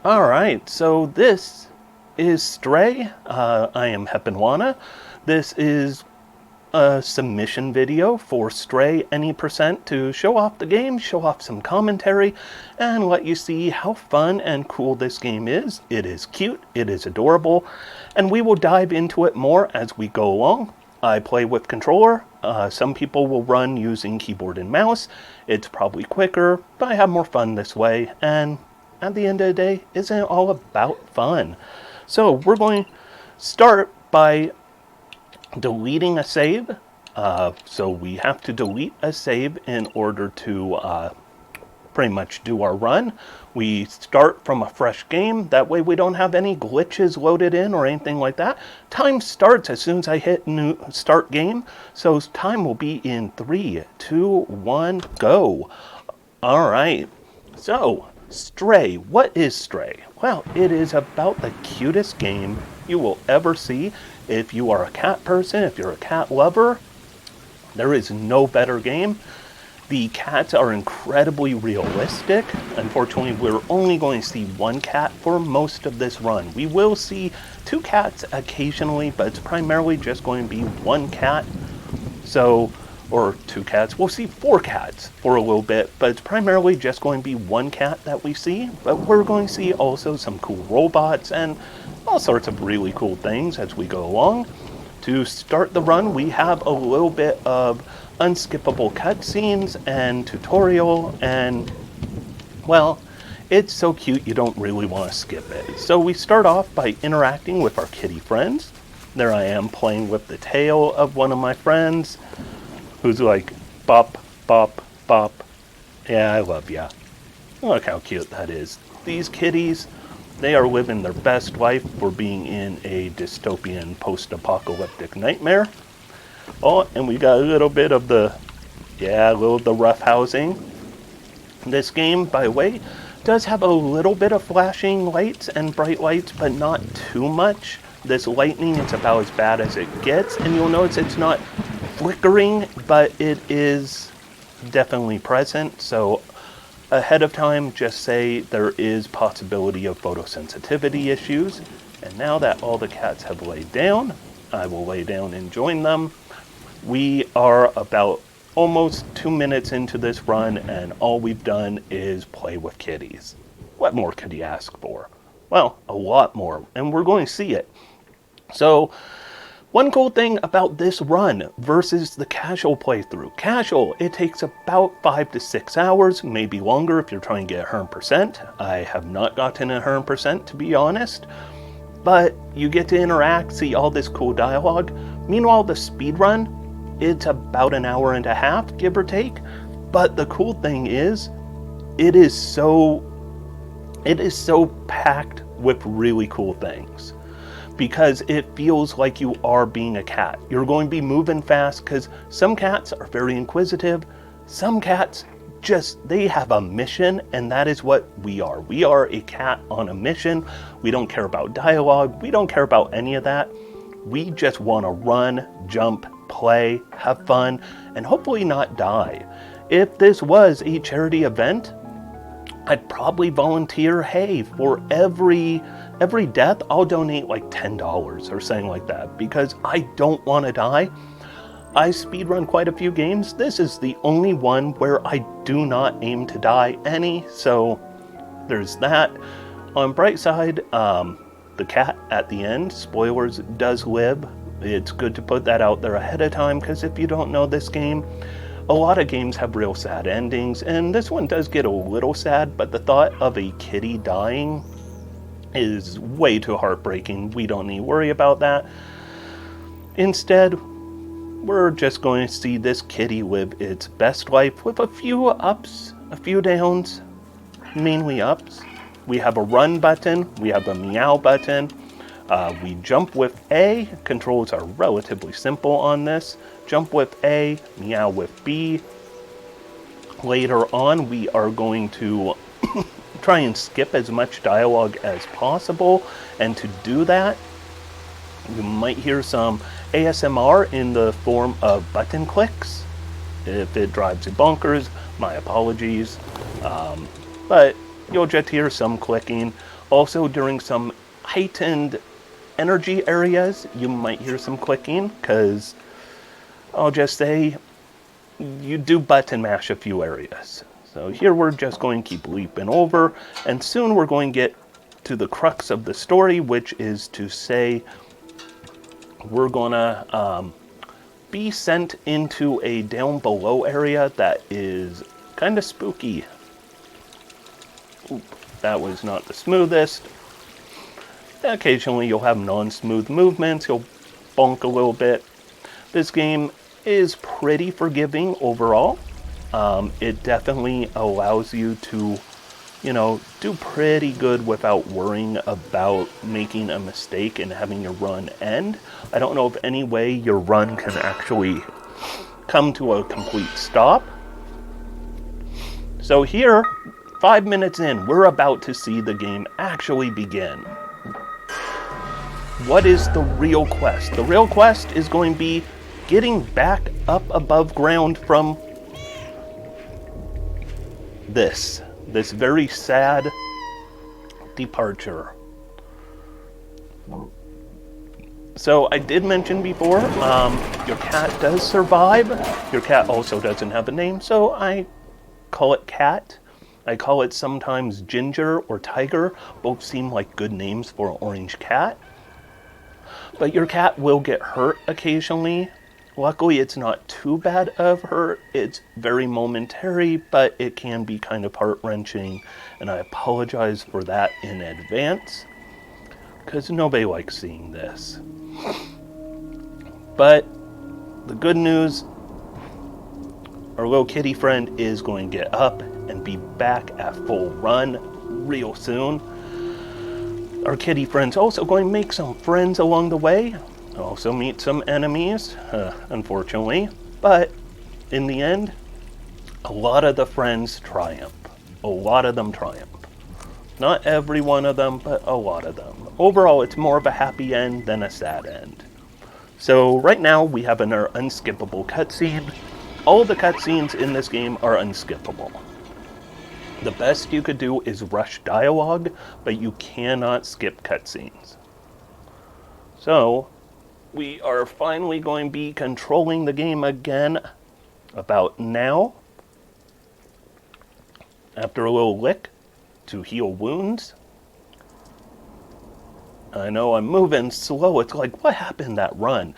Alright, so this is Stray. I am Hepinwana. This is a submission video for Stray Any Percent to show off the game, show off some commentary, and let you see how fun and cool this game is. It is cute, it is adorable, and we will dive into it more as we go along. I play with controller. Some people will run using keyboard and mouse. It's probably quicker, but I have more fun this way, and at the end of the day, isn't it all about fun? So we're going to start by deleting a save. So we have to delete a save in order to pretty much do our run. We start from a fresh game. That way we don't have any glitches loaded in or anything like that. Time starts as soon as I hit new start game. So time will be in 3, 2, 1, go. All right. So Stray. What is Stray? Well, it is about the cutest game you will ever see. If you are a cat person, if you're a cat lover, there is no better game. The cats are incredibly realistic. Unfortunately, we're only going to see one cat for most of this run. We will see 2 cats occasionally, but it's primarily just going to be 1 cat. So, or 2 cats. We'll see 4 cats for a little bit, but it's primarily just going to be 1 cat that we see. But we're going to see also some cool robots and all sorts of really cool things as we go along. To start the run, we have a little bit of unskippable cutscenes and tutorial, and well, it's so cute you don't really want to skip it. So we start off by interacting with our kitty friends. There I am playing with the tail of one of my friends, who's like, bop, bop, bop. Yeah, I love ya. Look how cute that is. These kitties, they are living their best life for being in a dystopian post-apocalyptic nightmare. Oh, and we got a little bit of the, the rough housing. This game, by the way, does have a little bit of flashing lights and bright lights, but not too much. This lightning is about as bad as it gets, and you'll notice it's not flickering, but it is definitely present. So ahead of time, just say there is possibility of photosensitivity issues. And now that all the cats have laid down, I will lay down and join them. We are about almost 2 minutes into this run, and all we've done is play with kitties. What more could you ask for? Well, a lot more, and we're going to see it. So, one cool thing about this run versus the casual playthrough. Casual, it takes about 5 to 6 hours, maybe longer if you're trying to get 100%. I have not gotten 100%, to be honest. But you get to interact, see all this cool dialogue. Meanwhile, the speedrun, it's about an hour and a half, give or take. But the cool thing is, it is so packed with really cool things. Because it feels like you are being a cat. You're going to be moving fast because some cats are very inquisitive. Some cats they have a mission, and that is what we are. We are a cat on a mission. We don't care about dialogue. We don't care about any of that. We just want to run, jump, play, have fun, and hopefully not die. If this was a charity event, I'd probably volunteer, hey, for every death, I'll donate like $10 or something like that, because I don't want to die. I speedrun quite a few games. This is the only one where I do not aim to die any, so there's that. On bright side, the cat at the end, spoilers, does live. It's good to put that out there ahead of time, because if you don't know this game, a lot of games have real sad endings, and this one does get a little sad, but the thought of a kitty dying is way too heartbreaking. We don't need to worry about that. Instead, we're just going to see this kitty live its best life with a few ups, a few downs, mainly ups. We have a run button, we have a meow button. We jump with A. Controls are relatively simple on this. Jump with A, meow with B. Later on, we are going to try and skip as much dialogue as possible, and to do that, you might hear some ASMR in the form of button clicks. If it drives you bonkers, my apologies. But you'll just hear some clicking Also, during some heightened energy areas, you might hear some clicking, because I'll just say you do button mash a few areas. So here we're just going to keep leaping over, and soon we're going to get to the crux of the story, which is to say we're gonna be sent into a down below area that is kind of spooky. Oop, that was not the smoothest. Occasionally you'll have non-smooth movements, you'll bonk a little bit. This game is pretty forgiving overall. It definitely allows you to, do pretty good without worrying about making a mistake and having your run end. I don't know of any way your run can actually come to a complete stop. So here, 5 minutes in, we're about to see the game actually begin. What is the real quest? The real quest is going to be getting back up above ground from this very sad departure. So I did mention before, your cat does survive. Your cat also doesn't have a name, so I call it Cat. I call it sometimes Ginger or Tiger. Both seem like good names for an orange cat. But your cat will get hurt occasionally. Luckily, it's not too bad of hurt. It's very momentary, but it can be kind of heart-wrenching, and I apologize for that in advance, because nobody likes seeing this. But the good news, our little kitty friend is going to get up and be back at full run real soon. Our kitty friend's also going to make some friends along the way. Also meet some enemies, unfortunately. But in the end, a lot of the friends triumph. A lot of them triumph. Not every one of them, but a lot of them. Overall, it's more of a happy end than a sad end. So right now, we have our unskippable cutscene. All of the cutscenes in this game are unskippable. The best you could do is rush dialogue, but you cannot skip cutscenes. So, we are finally going to be controlling the game again about now. After a little lick to heal wounds. I know I'm moving slow. It's like, what happened that run?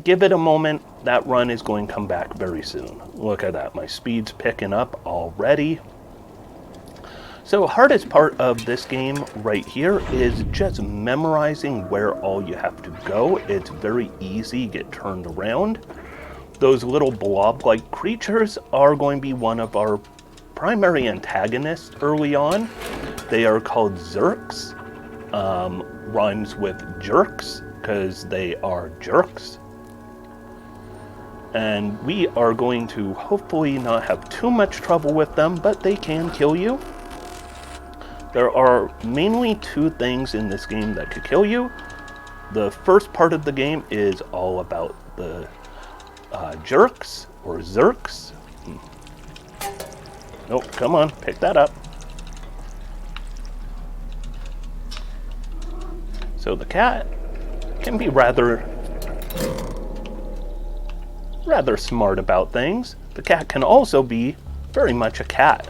Give it a moment. That run is going to come back very soon. Look at that. My speed's picking up already. So hardest part of this game right here is just memorizing where all you have to go. It's very easy to get turned around. Those little blob-like creatures are going to be one of our primary antagonists early on. They are called Zurks. Rhymes with jerks, because they are jerks. And we are going to hopefully not have too much trouble with them, but they can kill you. There are mainly two things in this game that could kill you. The first part of the game is all about the jerks, or Zurks. Nope, come on, pick that up. So the cat can be rather smart about things. The cat can also be very much a cat.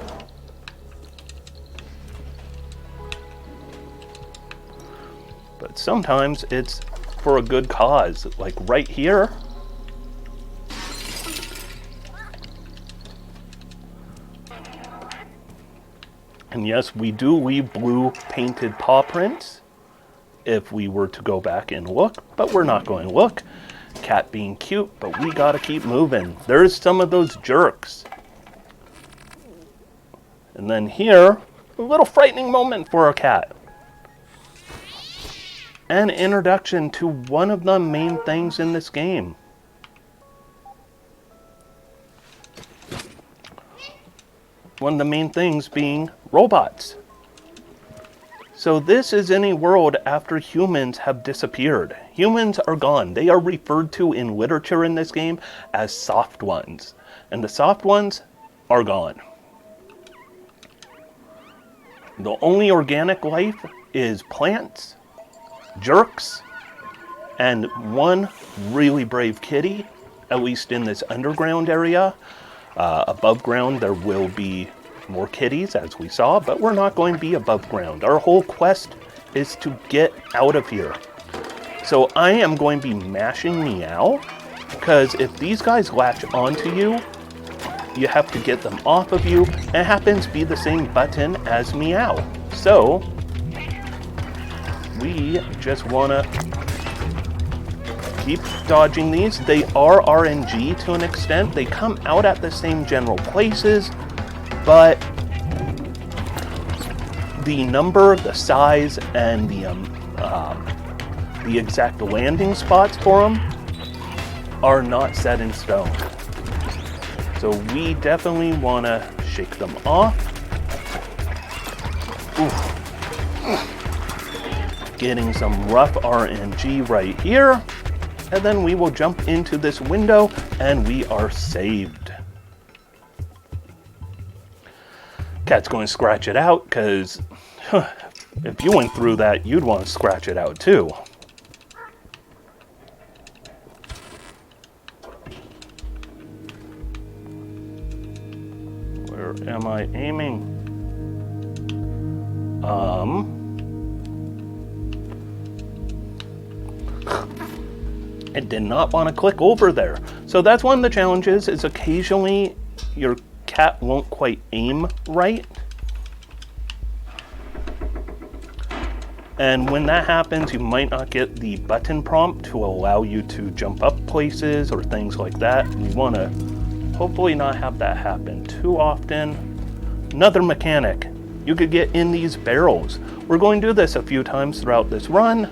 But sometimes it's for a good cause, like right here. And yes, we do leave blue painted paw prints if we were to go back and look, but we're not going to look. Cat being cute, but we gotta keep moving. There's some of those jerks. And then here, a little frightening moment for a cat. An introduction to one of the main things in this game. One of the main things being robots. So this is in a world after humans have disappeared. Humans are gone. They are referred to in literature in this game as soft ones. And the soft ones are gone. The only organic life is plants, jerks, and one really brave kitty, at least in this underground area. Above ground, there will be more kitties, as we saw, but we're not going to be above ground. Our whole quest is to get out of here. So I am going to be mashing meow, because if these guys latch onto you, you have to get them off of you. It happens to be the same button as meow. So we just want to keep dodging these. They are RNG to an extent. They come out at the same general places, but the number, the size, and the exact landing spots for them are not set in stone. So we definitely want to shake them off. Oof. Getting some rough RNG right here. And then we will jump into this window and we are saved. Cat's going to scratch it out because if you went through that, you'd want to scratch it out too. Where am I aiming? It did not want to click over there. So that's one of the challenges, is occasionally your cat won't quite aim right. And when that happens, you might not get the button prompt to allow you to jump up places or things like that. We want to hopefully not have that happen too often. Another mechanic, you could get in these barrels. We're going to do this a few times throughout this run.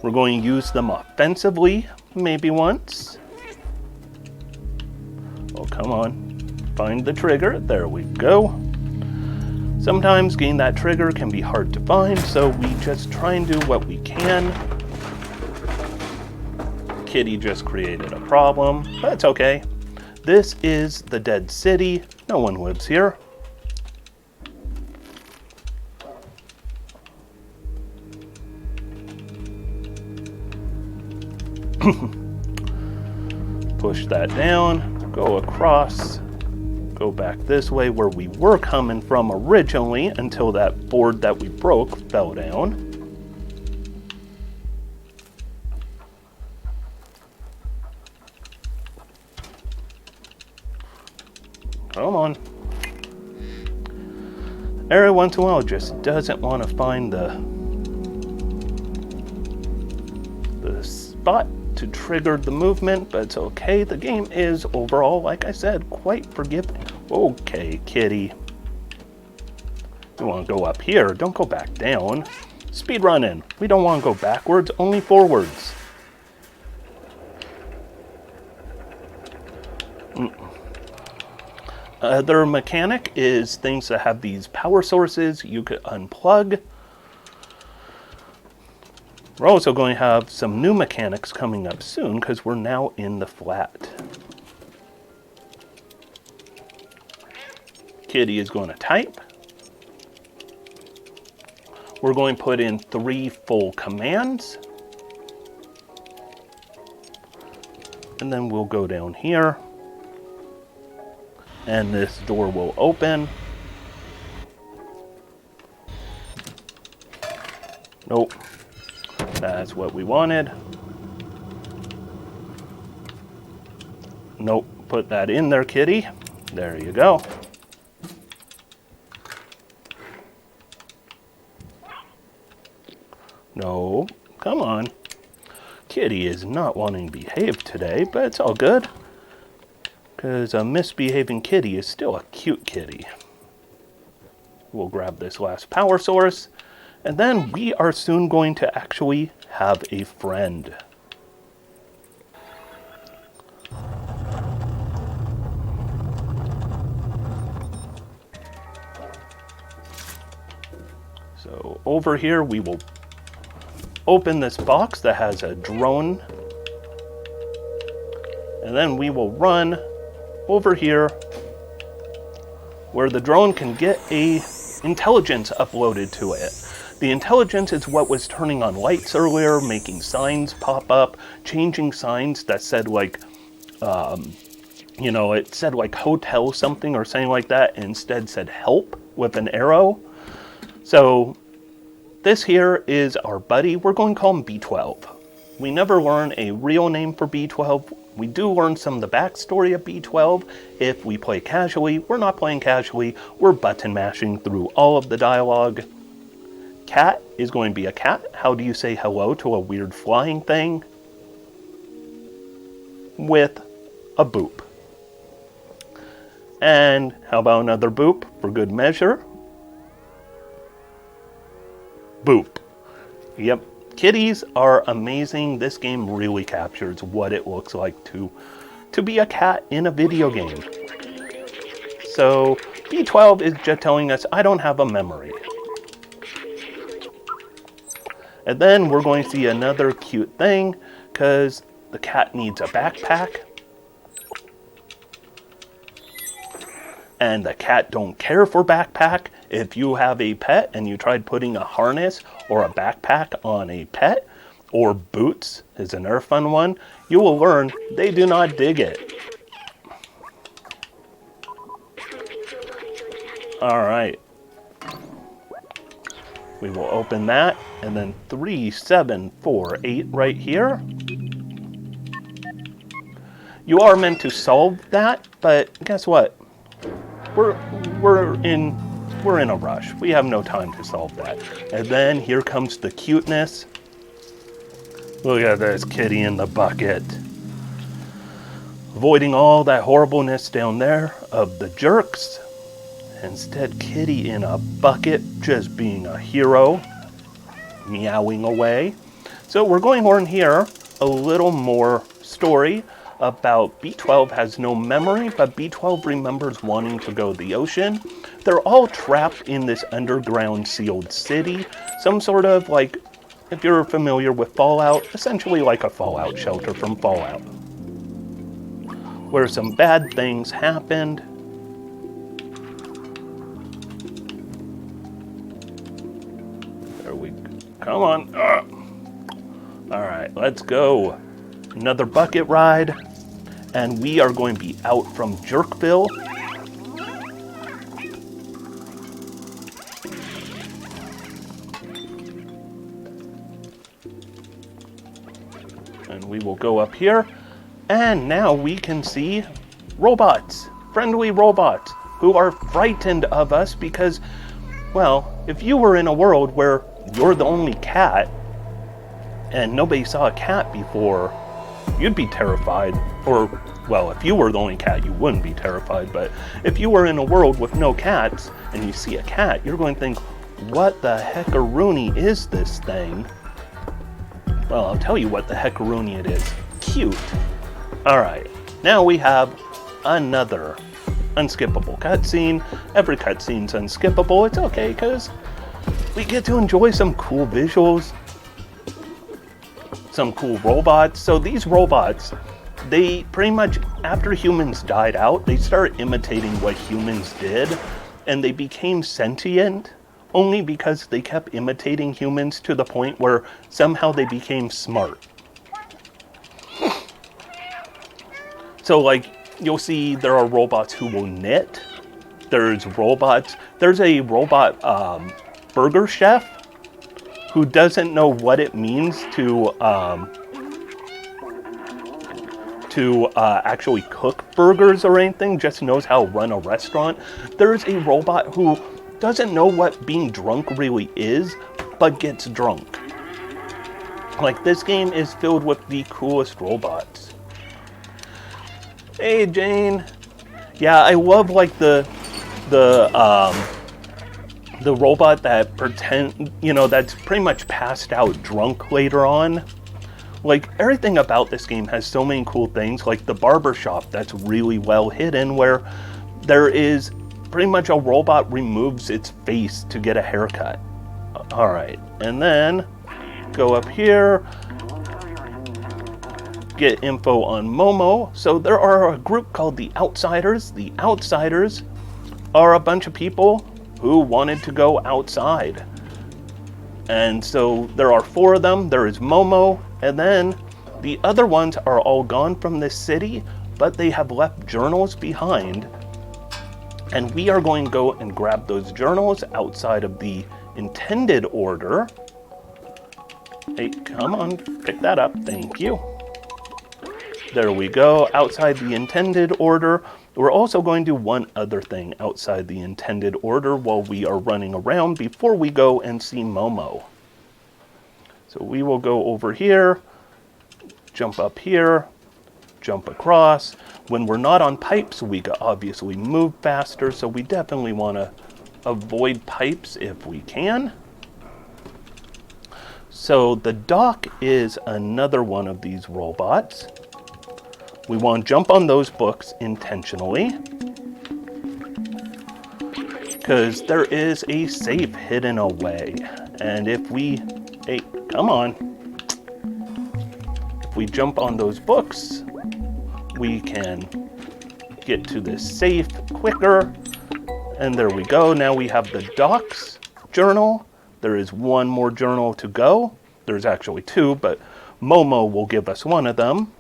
We're going to use them offensively, maybe once. Oh, come on. Find the trigger. There we go. Sometimes getting that trigger can be hard to find, so we just try and do what we can. Kitty just created a problem, but it's okay. This is the dead city. No one lives here. Push that down, go across, go back this way where we were coming from originally until that board that we broke fell down. Come on. Every once in a while it just doesn't want to find the spot to trigger the movement, but it's okay. The game is overall, like I said, quite forgiving. Okay, kitty. You want to go up here, don't go back down. Speed running. We don't want to go backwards, only forwards. Other mechanic is things that have these power sources you could unplug. We're also going to have some new mechanics coming up soon because we're now in the flat. Kitty is going to type. We're going to put in 3 full commands. And then we'll go down here. And this door will open. Nope. That's what we wanted. Nope. Put that in there, kitty. There you go. No. Come on. Kitty is not wanting to behave today, but it's all good. Because a misbehaving kitty is still a cute kitty. We'll grab this last power source. And then we are soon going to actually have a friend. So over here we will open this box that has a drone. And then we will run over here where the drone can get a intelligence uploaded to it. The intelligence is what was turning on lights earlier, making signs pop up, changing signs that said like, you know, it said like hotel something or something like that, and instead said help with an arrow. So this here is our buddy. We're going to call him B12. We never learn a real name for B12. We do learn some of the backstory of B12 if we play casually. We're not playing casually. We're button mashing through all of the dialogue. Cat is going to be a cat. How do you say hello to a weird flying thing? With a boop. And how about another boop for good measure? Boop. Yep. Kitties are amazing. This game really captures what it looks like to be a cat in a video game. So B12 is just telling us, I don't have a memory. And then we're going to see another cute thing, because the cat needs a backpack. And the cat don't care for backpack. If you have a pet and you tried putting a harness or a backpack on a pet, or boots is another fun one, you will learn they do not dig it. All right. We will open that, and then 3, 7, 4, 8 right here. You are meant to solve that, but guess what? We're in a rush. We have no time to solve that. And then here comes the cuteness. Look at this kitty in the bucket. Avoiding all that horribleness down there of the jerks. Instead, kitty in a bucket, just being a hero, meowing away. So we're going to learn here a little more story about B12 has no memory, but B12 remembers wanting to go to the ocean. They're all trapped in this underground sealed city, some sort of like, if you're familiar with Fallout, essentially like a Fallout shelter from Fallout, where some bad things happened. There we go. Come on. All right, let's go. Another bucket ride, and we are going to be out from Jerkville. And we will go up here, and now we can see robots, friendly robots, who are frightened of us because, well, if you were in a world where you're the only cat, and nobody saw a cat before, you'd be terrified. Or, well, if you were the only cat, you wouldn't be terrified. But if you were in a world with no cats, and you see a cat, you're going to think, what the heckaroony is this thing? Well, I'll tell you what the heckaroony it is. Cute. Alright, now we have another unskippable cutscene. Every cutscene's unskippable. It's okay, because we get to enjoy some cool visuals, some cool robots. So these robots, they pretty much, after humans died out, they started imitating what humans did, and they became sentient only because they kept imitating humans to the point where somehow they became smart. So like, you'll see there are robots who will knit. There's a robot burger chef who doesn't know what it means to actually cook burgers or anything, just knows how to run a restaurant. There's a robot who doesn't know what being drunk really is, but gets drunk. Like, this game is filled with the coolest robots. Hey, Jane. Yeah, I love like the robot that that's pretty much passed out drunk later on. Like, everything about this game has so many cool things, like the barber shop that's really well hidden, where there is pretty much a robot removes its face to get a haircut. All right, and then go up here, get info on Momo. So there are a group called the Outsiders. The Outsiders are a bunch of people who wanted to go outside. And so there are 4 of them. There is Momo, and then the other ones are all gone from this city, but they have left journals behind. And we are going to go and grab those journals outside of the intended order. Hey, come on, pick that up, thank you. There we go, outside the intended order. We're also going to do one other thing outside the intended order while we are running around before we go and see Momo. So we will go over here, jump up here, jump across. When we're not on pipes, we can obviously move faster, so we definitely want to avoid pipes if we can. So the dock is another one of these robots. We want to jump on those books intentionally, because there is a safe hidden away. And if we, hey, come on. If we jump on those books, we can get to this safe quicker. And there we go. Now we have the docks journal. There is one more journal to go. There's actually 2, but Momo will give us one of them.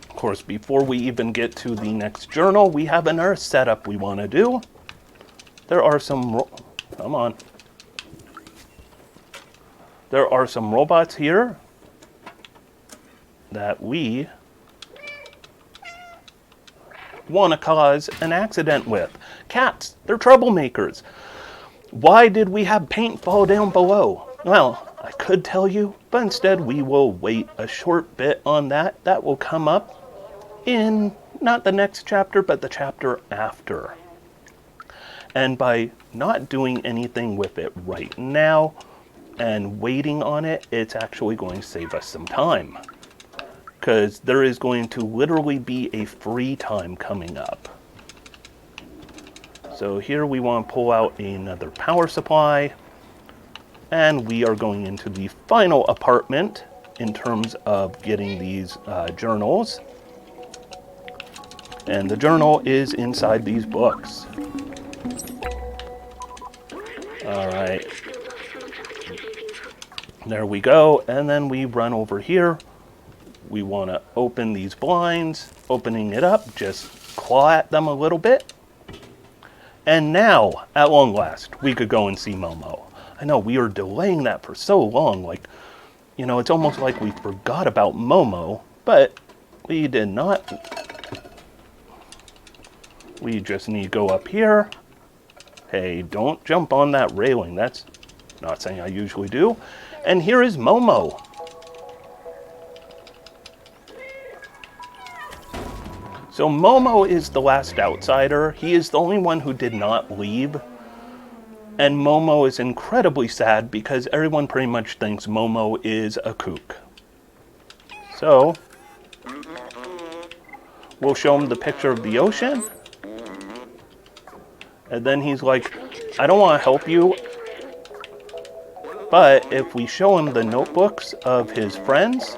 Of course, before we even get to the next journal, we have another setup we want to do. There are some, come on. There are some robots here that we want to cause an accident with. Cats, they're troublemakers. Why did we have paint fall down below? Well, I could tell you, but instead we will wait a short bit on that. That will come up in not the next chapter, but the chapter after. And by not doing anything with it right now and waiting on it, it's actually going to save us some time. Because there is going to literally be a free time coming up. So here we want to pull out another power supply. And we are going into the final apartment in terms of getting these journals. And the journal is inside these books. All right. There we go. And then we run over here. We want to open these blinds. Opening it up, just claw at them a little bit. And now, at long last, we could go and see Momo. I know, we are delaying that for so long. Like, you know, it's almost like we forgot about Momo, but we did not. We just need to go up here. Hey, don't jump on that railing. That's not something I usually do. And here is Momo. So Momo is the last outsider. He is the only one who did not leave. And Momo is incredibly sad because everyone pretty much thinks Momo is a kook. So we'll show him the picture of the ocean. And then he's like, I don't want to help you. But if we show him the notebooks of his friends,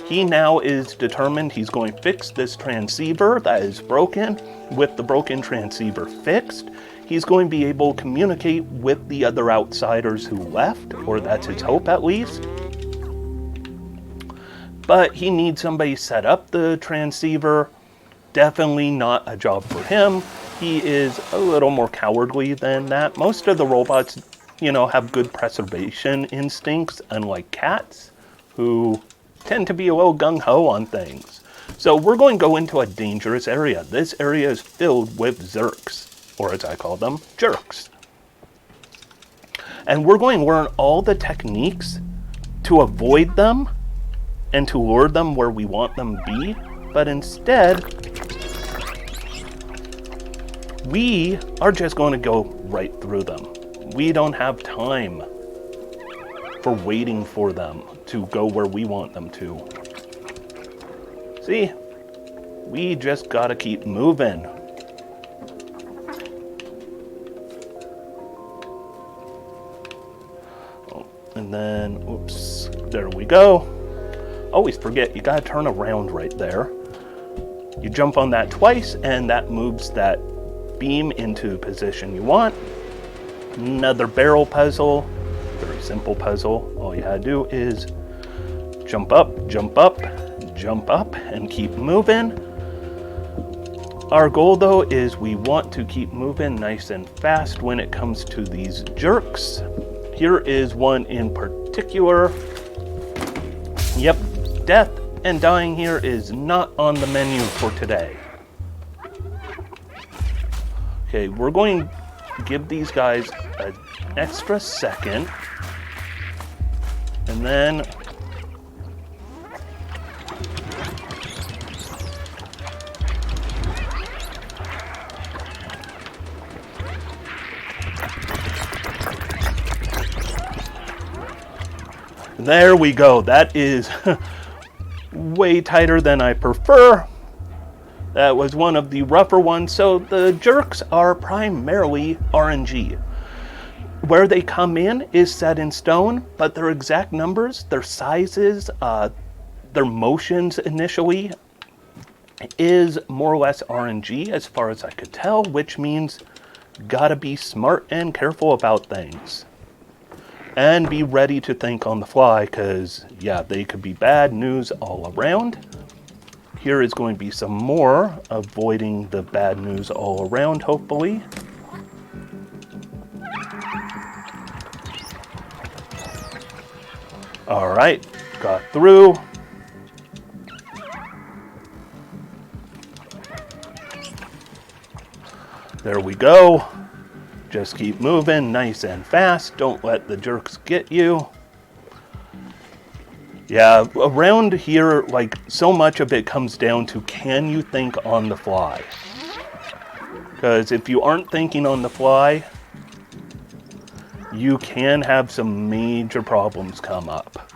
he now is determined he's going to fix this transceiver that is broken. With the broken transceiver fixed, he's going to be able to communicate with the other outsiders who left, or that's his hope at least. But he needs somebody to set up the transceiver. Definitely not a job for him. He is a little more cowardly than that. Most of the robots, you know, have good preservation instincts, unlike cats, who tend to be a little gung-ho on things. So we're going to go into a dangerous area. This area is filled with zerks, or as I call them, jerks. And we're going to learn all the techniques to avoid them and to lure them where we want them to be. But instead, we are just going to go right through them. We don't have time for waiting for them to go where we want them to. See? We just gotta keep moving. Oh, and then, oops, there we go. Always forget, you gotta turn around right there. You jump on that twice, and that moves that beam into the position you want. Another barrel puzzle, very simple puzzle. All you gotta do is jump up, jump up, jump up, and keep moving. Our goal though is we want to keep moving nice and fast when it comes to these jerks. Here is one in particular. Yep, death and dying here is not on the menu for today. Okay, we're going to give these guys an extra second. And then there we go. That is way tighter than I prefer. That was one of the rougher ones. So the jerks are primarily RNG. Where they come in is set in stone, but their exact numbers, their sizes, their motions initially is more or less RNG as far as I could tell, which means gotta be smart and careful about things. And be ready to think on the fly, because, yeah, they could be bad news all around. Here is going to be some more avoiding the bad news all around, hopefully. All right, got through. There we go. Just keep moving nice and fast. Don't let the jerks get you. Yeah, around here, like, so much of it comes down to, can you think on the fly? Because if you aren't thinking on the fly, you can have some major problems come up.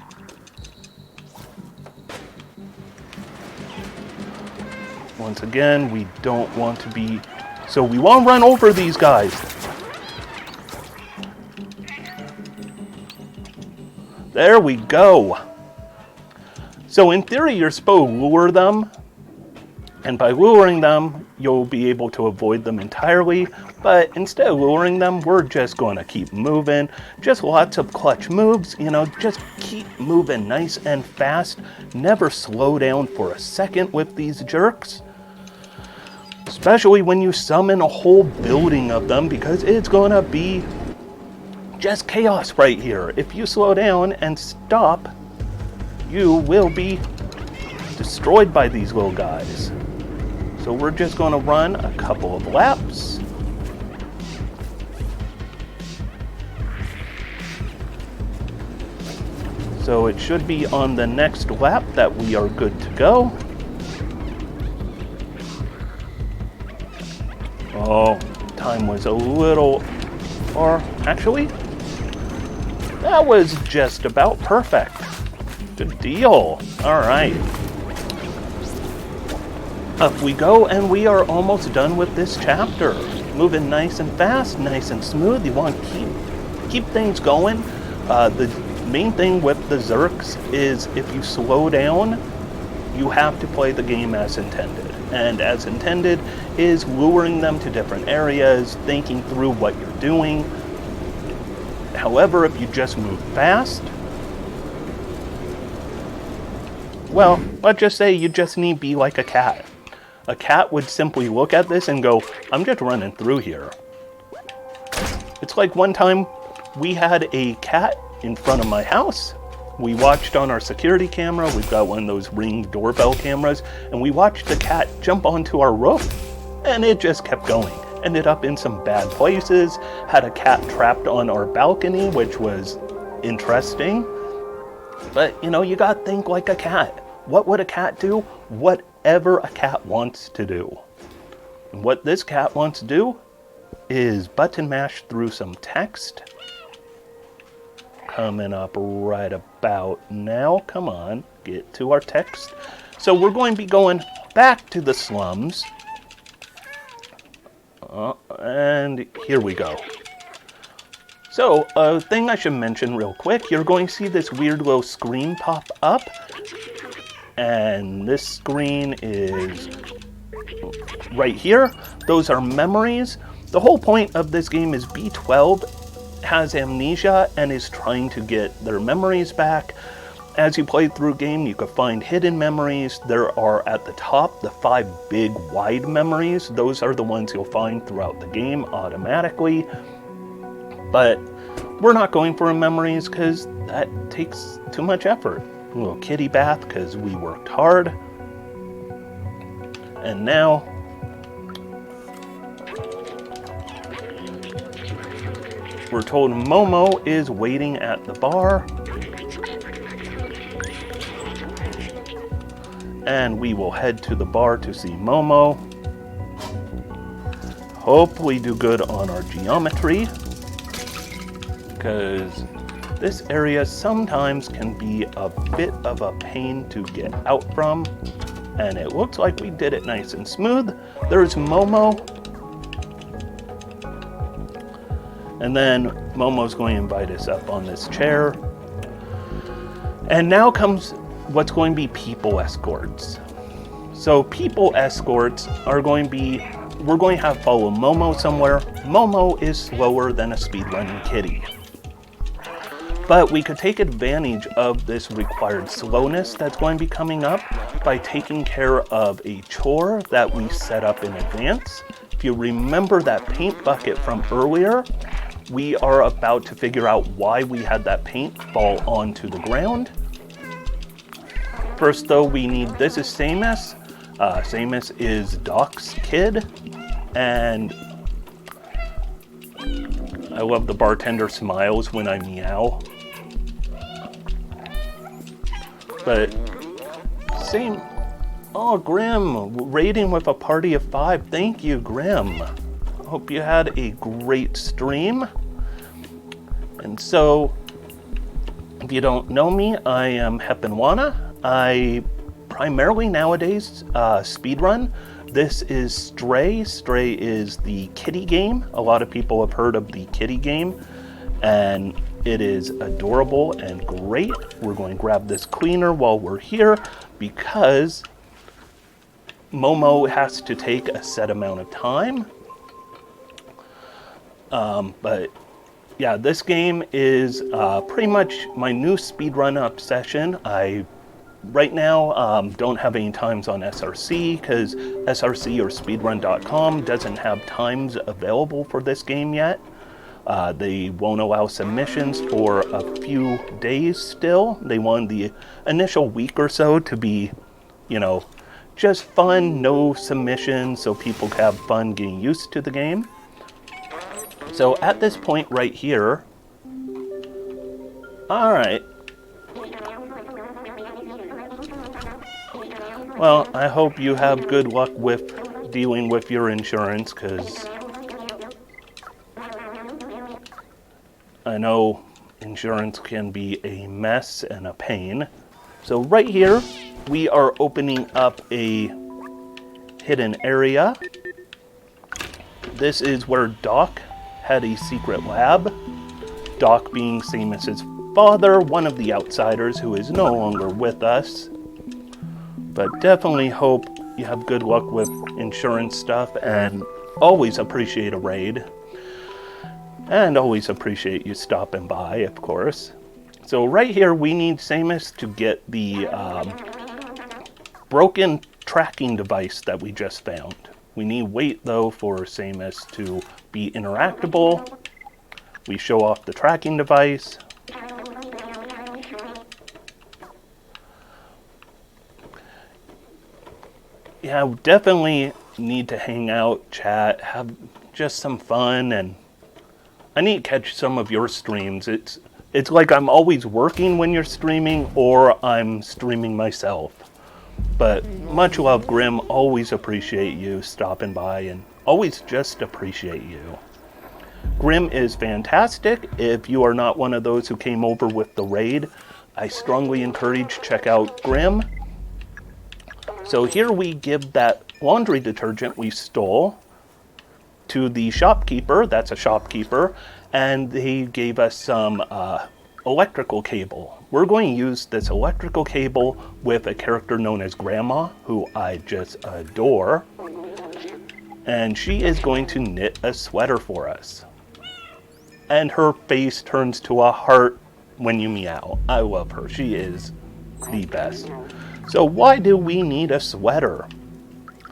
Once again, we don't want to be... So we won't run over these guys. There we go. So in theory, you're supposed to lure them. And by luring them, you'll be able to avoid them entirely. But instead of luring them, we're just going to keep moving. Just lots of clutch moves, you know, just keep moving nice and fast. Never slow down for a second with these jerks. Especially when you summon a whole building of them, because it's going to be just chaos right here. If you slow down and stop, you will be destroyed by these little guys. So we're just going to run a couple of laps. So it should be on the next lap that we are good to go. Oh, time was a little... Or actually, that was just about perfect. Good deal. All right. Up we go, and we are almost done with this chapter. Moving nice and fast, nice and smooth. You want to keep things going. The main thing with the Zerks is if you slow down, you have to play the game as intended. And as intended is luring them to different areas, thinking through what you're doing. However, if you just move fast, well, let's just say you just need to be like a cat. A cat would simply look at this and go, I'm just running through here. It's like one time we had a cat in front of my house. We watched on our security camera. We've got one of those Ring doorbell cameras, and we watched the cat jump onto our roof, and it just kept going. Ended up in some bad places, had a cat trapped on our balcony, which was interesting. But, you know, you gotta think like a cat. What would a cat do? Whatever a cat wants to do. And what this cat wants to do is button mash through some text. Coming up right about now. Come on, get to our text. So we're going to be going back to the slums. And here we go. So, a thing I should mention real quick, you're going to see this weird little screen pop up. And this screen is right here, those are memories. The whole point of this game is B12 has amnesia and is trying to get their memories back. As you play through the game, you can find hidden memories. There are at the top the 5 big wide memories. Those are the ones you'll find throughout the game automatically. But we're not going for memories because that takes too much effort. A little kitty bath because we worked hard. And now we're told Momo is waiting at the bar. And we will head to the bar to see Momo. Hope we do good on our geometry, because this area sometimes can be a bit of a pain to get out from. And it looks like we did it nice and smooth. There's Momo. And then Momo's going to invite us up on this chair. And now comes what's going to be people escorts. So people escorts are going to be, we're going to have follow Momo somewhere. Momo is slower than a speedrunning kitty. But we could take advantage of this required slowness that's going to be coming up by taking care of a chore that we set up in advance. If you remember that paint bucket from earlier, we are about to figure out why we had that paint fall onto the ground. First though, we need, this is Samus. Samus is Doc's kid, and I love the bartender smiles when I meow. But same, oh Grim, raiding with a party of 5. Thank you, Grim. Hope you had a great stream. And so, if you don't know me, I am Heppenwana. I primarily nowadays speedrun. This is Stray. Stray is the kitty game. A lot of people have heard of the kitty game, and it is adorable and great. We're going to grab this cleaner while we're here because Momo has to take a set amount of time. But yeah, this game is pretty much my new speedrun obsession. I right now don't have any times on SRC because SRC or speedrun.com doesn't have times available for this game yet. They won't allow submissions for a few days still. They want the initial week or so to be, you know, just fun, no submissions, so people can have fun getting used to the game. So at this point right here, all right. Well, I hope you have good luck with dealing with your insurance, because I know insurance can be a mess and a pain. So right here, we are opening up a hidden area. This is where Doc had a secret lab. Doc being Samus's father, one of the outsiders who is no longer with us. But definitely hope you have good luck with insurance stuff, and always appreciate a raid. And always appreciate you stopping by, of course. So right here, we need Samus to get the broken tracking device that we just found. We need wait, though, for Samus to be interactable. We show off the tracking device. Yeah, we definitely need to hang out, chat, have just some fun, and I need to catch some of your streams. It's like I'm always working when you're streaming, or I'm streaming myself. But much love, Grim. Always appreciate you stopping by, and always just appreciate you. Grim is fantastic. If you are not one of those who came over with the raid, I strongly encourage check out Grim. So here we give that laundry detergent we stole to the shopkeeper. That's a shopkeeper. And they gave us some electrical cable. We're going to use this electrical cable with a character known as Grandma, who I just adore. and she is going to knit a sweater for us. And her face turns to a heart when you meow. I love her. She is the best. So why do we need a sweater?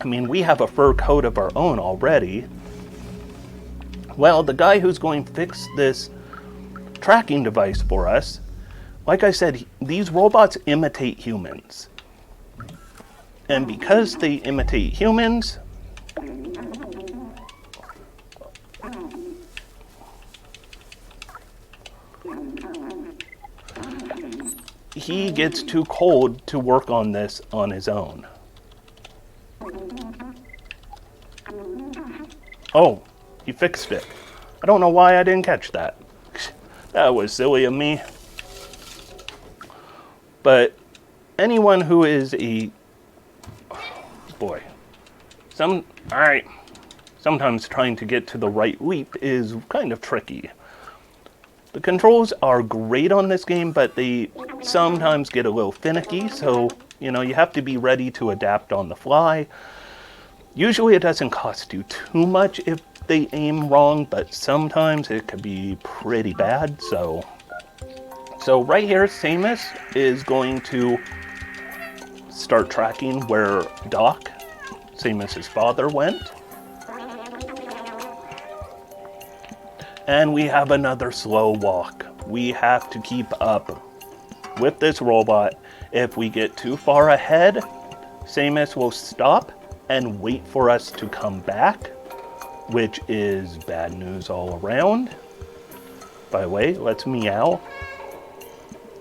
I mean, we have a fur coat of our own already. Well, the guy who's going to fix this tracking device for us, like I said, these robots imitate humans. And because they imitate humans, he gets too cold to work on this on his own. Oh, he fixed it. I don't know why I didn't catch that. That was silly of me. But anyone who is a... boy. Alright. Sometimes trying to get to the right leap is kind of tricky. The controls are great on this game, but they sometimes get a little finicky, so, you know, you have to be ready to adapt on the fly. Usually it doesn't cost you too much if they aim wrong, but sometimes it could be pretty bad, so right here, Samus is going to start tracking where Doc, Samus's father, went. And we have another slow walk. We have to keep up with this robot. If we get too far ahead, Samus will stop and wait for us to come back, which is bad news all around. By the way, let's meow.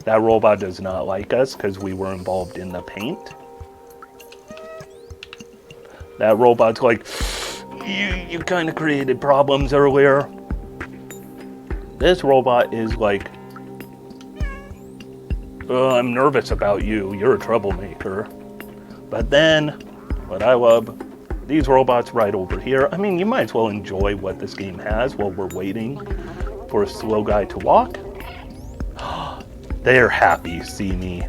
That robot does not like us because we were involved in the paint. That robot's like, you kind of created problems earlier. This robot is like, I'm nervous about you. You're a troublemaker. But then, what I love, these robots right over here. I mean, you might as well enjoy what this game has while we're waiting for a slow guy to walk. They're happy to see me.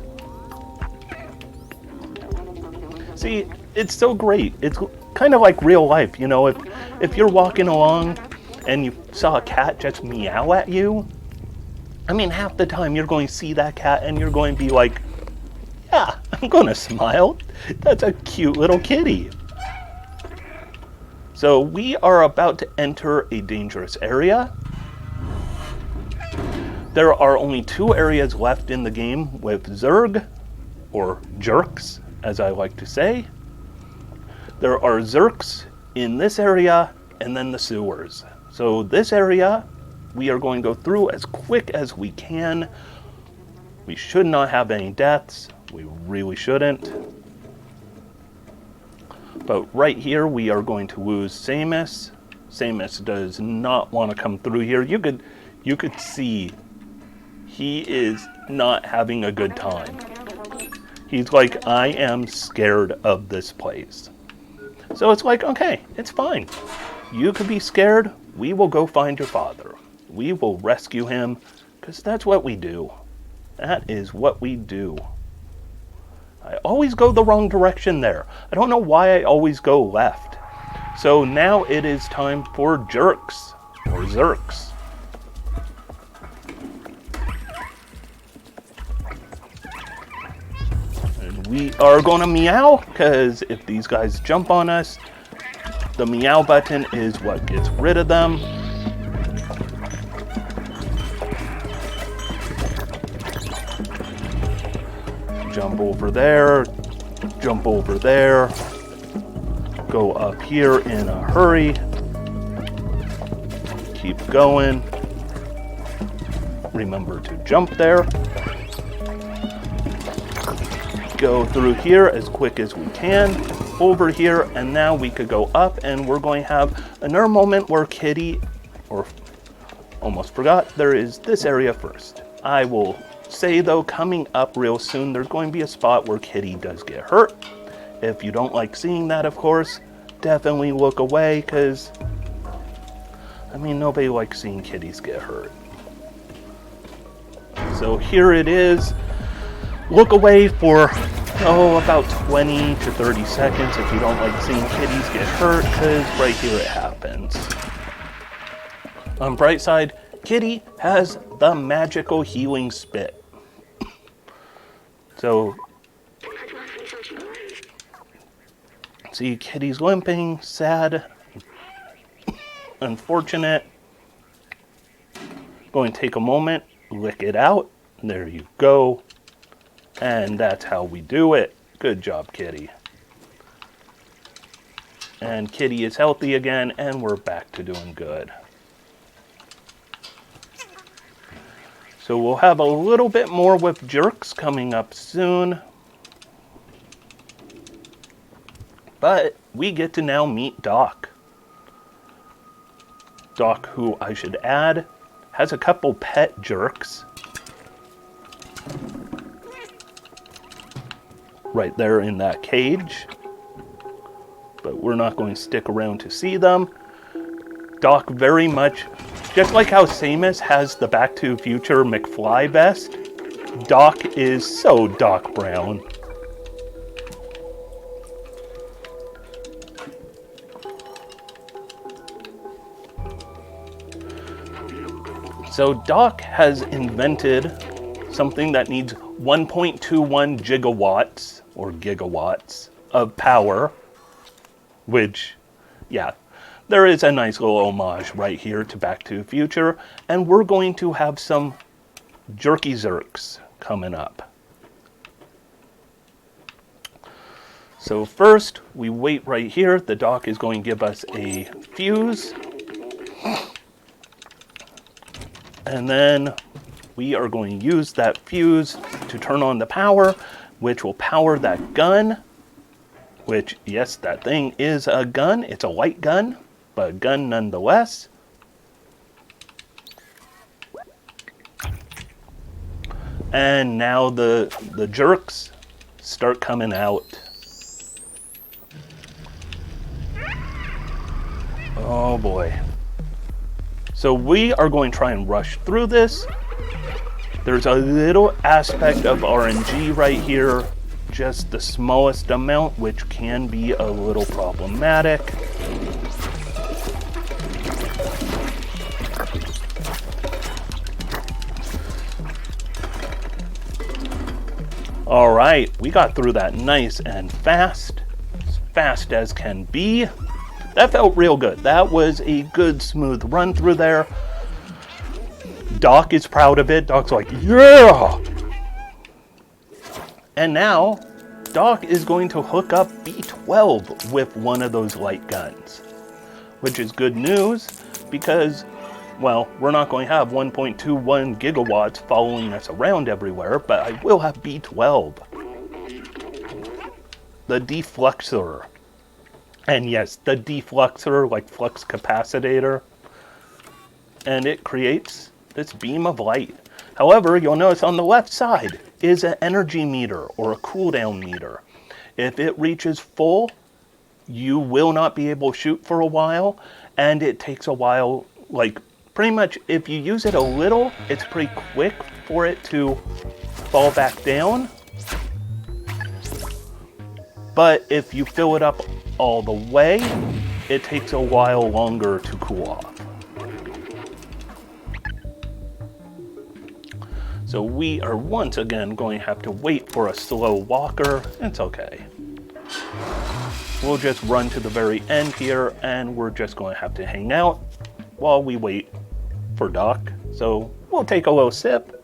See, it's so great. It's kind of like real life, you know, if you're walking along and you saw a cat just meow at you, I mean, half the time you're going to see that cat and you're going to be like, yeah, I'm going to smile. That's a cute little kitty. So we are about to enter a dangerous area. There are only 2 areas left in the game with Zurg, or jerks, as I like to say. There are Zurks in this area, and then the sewers. So this area, we are going to go through as quick as we can. We should not have any deaths. We really shouldn't. But right here, we are going to lose Samus. Samus does not want to come through here. You could see he is not having a good time. He's like, I am scared of this place. So it's like, okay, it's fine. You could be scared. We will go find your father. We will rescue him, because that's what we do. That is what we do. I always go the wrong direction there. I don't know why I always go left. So now it is time for jerks, or zerks. And we are going to meow, because if these guys jump on us, the meow button is what gets rid of them. Jump over there, jump over there, go up here in a hurry, keep going, remember to jump there, go through here as quick as we can, over here, and now we could go up, and we're going to have another moment where Kitty, or almost forgot, there is this area first. I will say though, coming up real soon, there's going to be a spot where Kitty does get hurt. If you don't like seeing that, of course, definitely look away, because, I mean, nobody likes seeing kitties get hurt. So here it is. Look away for oh, about 20 to 30 seconds if you don't like seeing kitties get hurt, because right here it happens. On bright side, Kitty has the magical healing spit. So, see, Kitty's limping, sad, unfortunate. Going to take a moment, lick it out. There you go. And that's how we do it. Good job, Kitty. And Kitty is healthy again, and we're back to doing good. So we'll have a little bit more with jerks coming up soon. But we get to now meet Doc. Doc, who I should add, has a couple pet jerks. Right there in that cage. But we're not going to stick around to see them. Doc very much, just like how Samus has the Back to the Future McFly vest, Doc is so Doc Brown. So Doc has invented something that needs 1.21 gigawatts, or gigawatts, of power, which, yeah, there is a nice little homage right here to Back to the Future, and we're going to have some jerky zerks coming up. So first, we wait right here. The Doc is going to give us a fuse. And then we are going to use that fuse to turn on the power, which will power that gun. Which, yes, that thing is a gun. It's a light gun, but a gun nonetheless. And now the jerks start coming out. Oh boy. So we are going to try and rush through this. There's a little aspect of RNG right here, just the smallest amount, which can be a little problematic. All right, we got through that nice and fast as can be. That felt real good. That was a good, smooth run through there. Doc is proud of it. Doc's like, yeah! And now, Doc is going to hook up B12 with one of those light guns. Which is good news, because, well, we're not going to have 1.21 gigawatts following us around everywhere, but I will have B12. The defluxer. And yes, the defluxer, like flux capacitor. And it creates this beam of light. However, you'll notice on the left side is an energy meter or a cooldown meter. If it reaches full, you will not be able to shoot for a while. And it takes a while, like pretty much if you use it a little, it's pretty quick for it to fall back down. But if you fill it up all the way, it takes a while longer to cool off. So we are once again going to have to wait for a slow walker. It's okay. We'll just run to the very end here, and we're just going to have to hang out while we wait for Doc. So we'll take a little sip.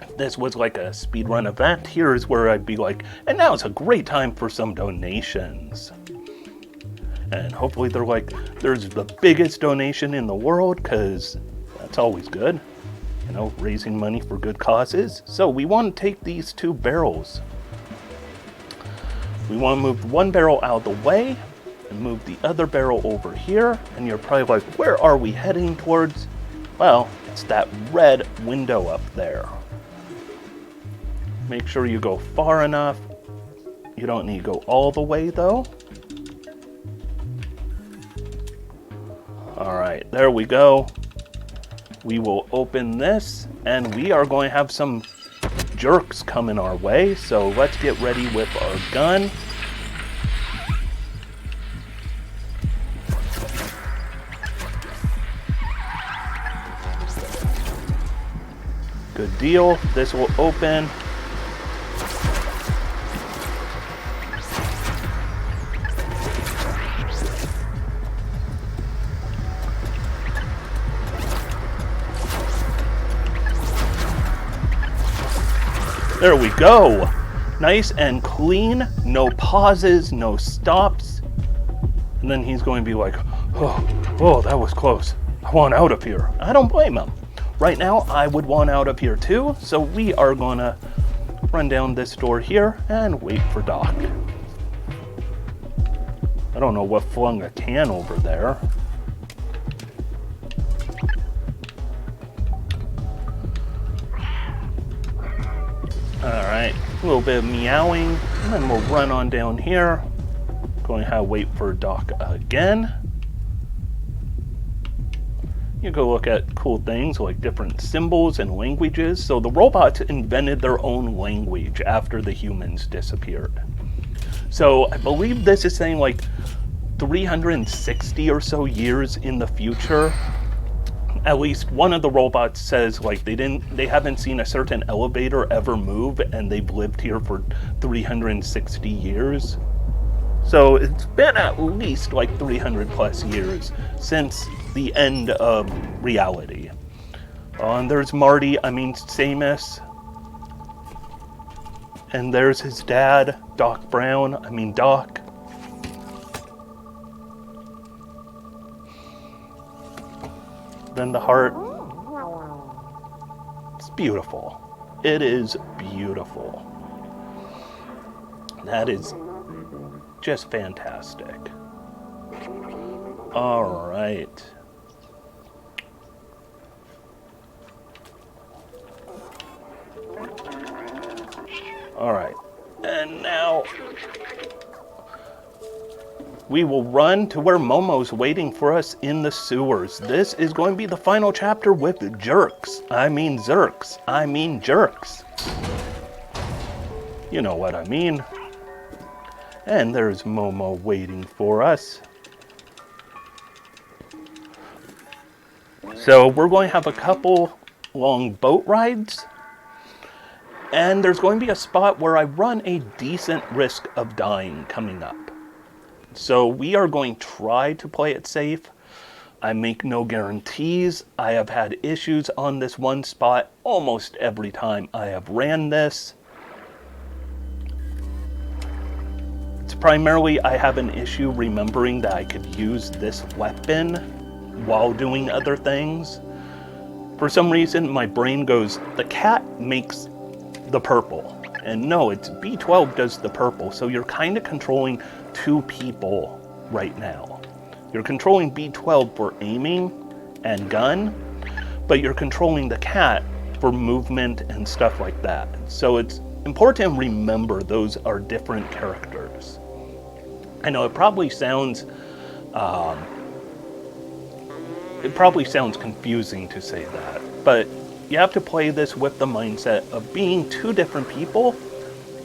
If this was like a speedrun event, here's where I'd be like, and now it's a great time for some donations. And hopefully they're like, there's the biggest donation in the world, because that's always good. You know, raising money for good causes. So we want to take these two barrels. We want to move one barrel out of the way and move the other barrel over here. And you're probably like, where are we heading towards? Well, it's that red window up there. Make sure you go far enough. You don't need to go all the way though. All right, there we go. We will open this, and we are going to have some jerks coming our way, so let's get ready with our gun. Good deal. This will open. There we go. Nice and clean. No pauses, no stops. And then he's going to be like, oh, that was close. I want out of here. I don't blame him. Right now, I would want out of here too, so we are gonna run down this door here and wait for Doc. I don't know what flung a can over there. Alright, a little bit of meowing, and then we'll run on down here. Going to have to wait for Doc again. You go look at cool things like different symbols and languages. So the robots invented their own language after the humans disappeared. So I believe this is saying like 360 or so years in the future. At least one of the robots says like they haven't seen a certain elevator ever move, and they've lived here for 360 years. So it's been at least like 300 plus years since the end of reality. And there's Marty, Samus. And there's his dad, Doc. Then the heart. It's beautiful. It is beautiful. That is just fantastic. All right. All right. And now we will run to where Momo's waiting for us in the sewers. This is going to be the final chapter with jerks. Zerks. Jerks. You know what I mean. And there's Momo waiting for us. So we're going to have a couple long boat rides. And there's going to be a spot where I run a decent risk of dying coming up. So we are going to try to play it safe. I make no guarantees. I have had issues on this one spot almost every time I have ran this. It's primarily I have an issue remembering that I could use this weapon while doing other things. For some reason, my brain goes, the cat makes the purple. And no, it's B12 does the purple. So you're kind of controlling two people right now. You're controlling B12 for aiming and gun, but you're controlling the cat for movement and stuff like that. So it's important to remember those are different characters. I know it probably sounds confusing to say that, but you have to play this with the mindset of being two different people,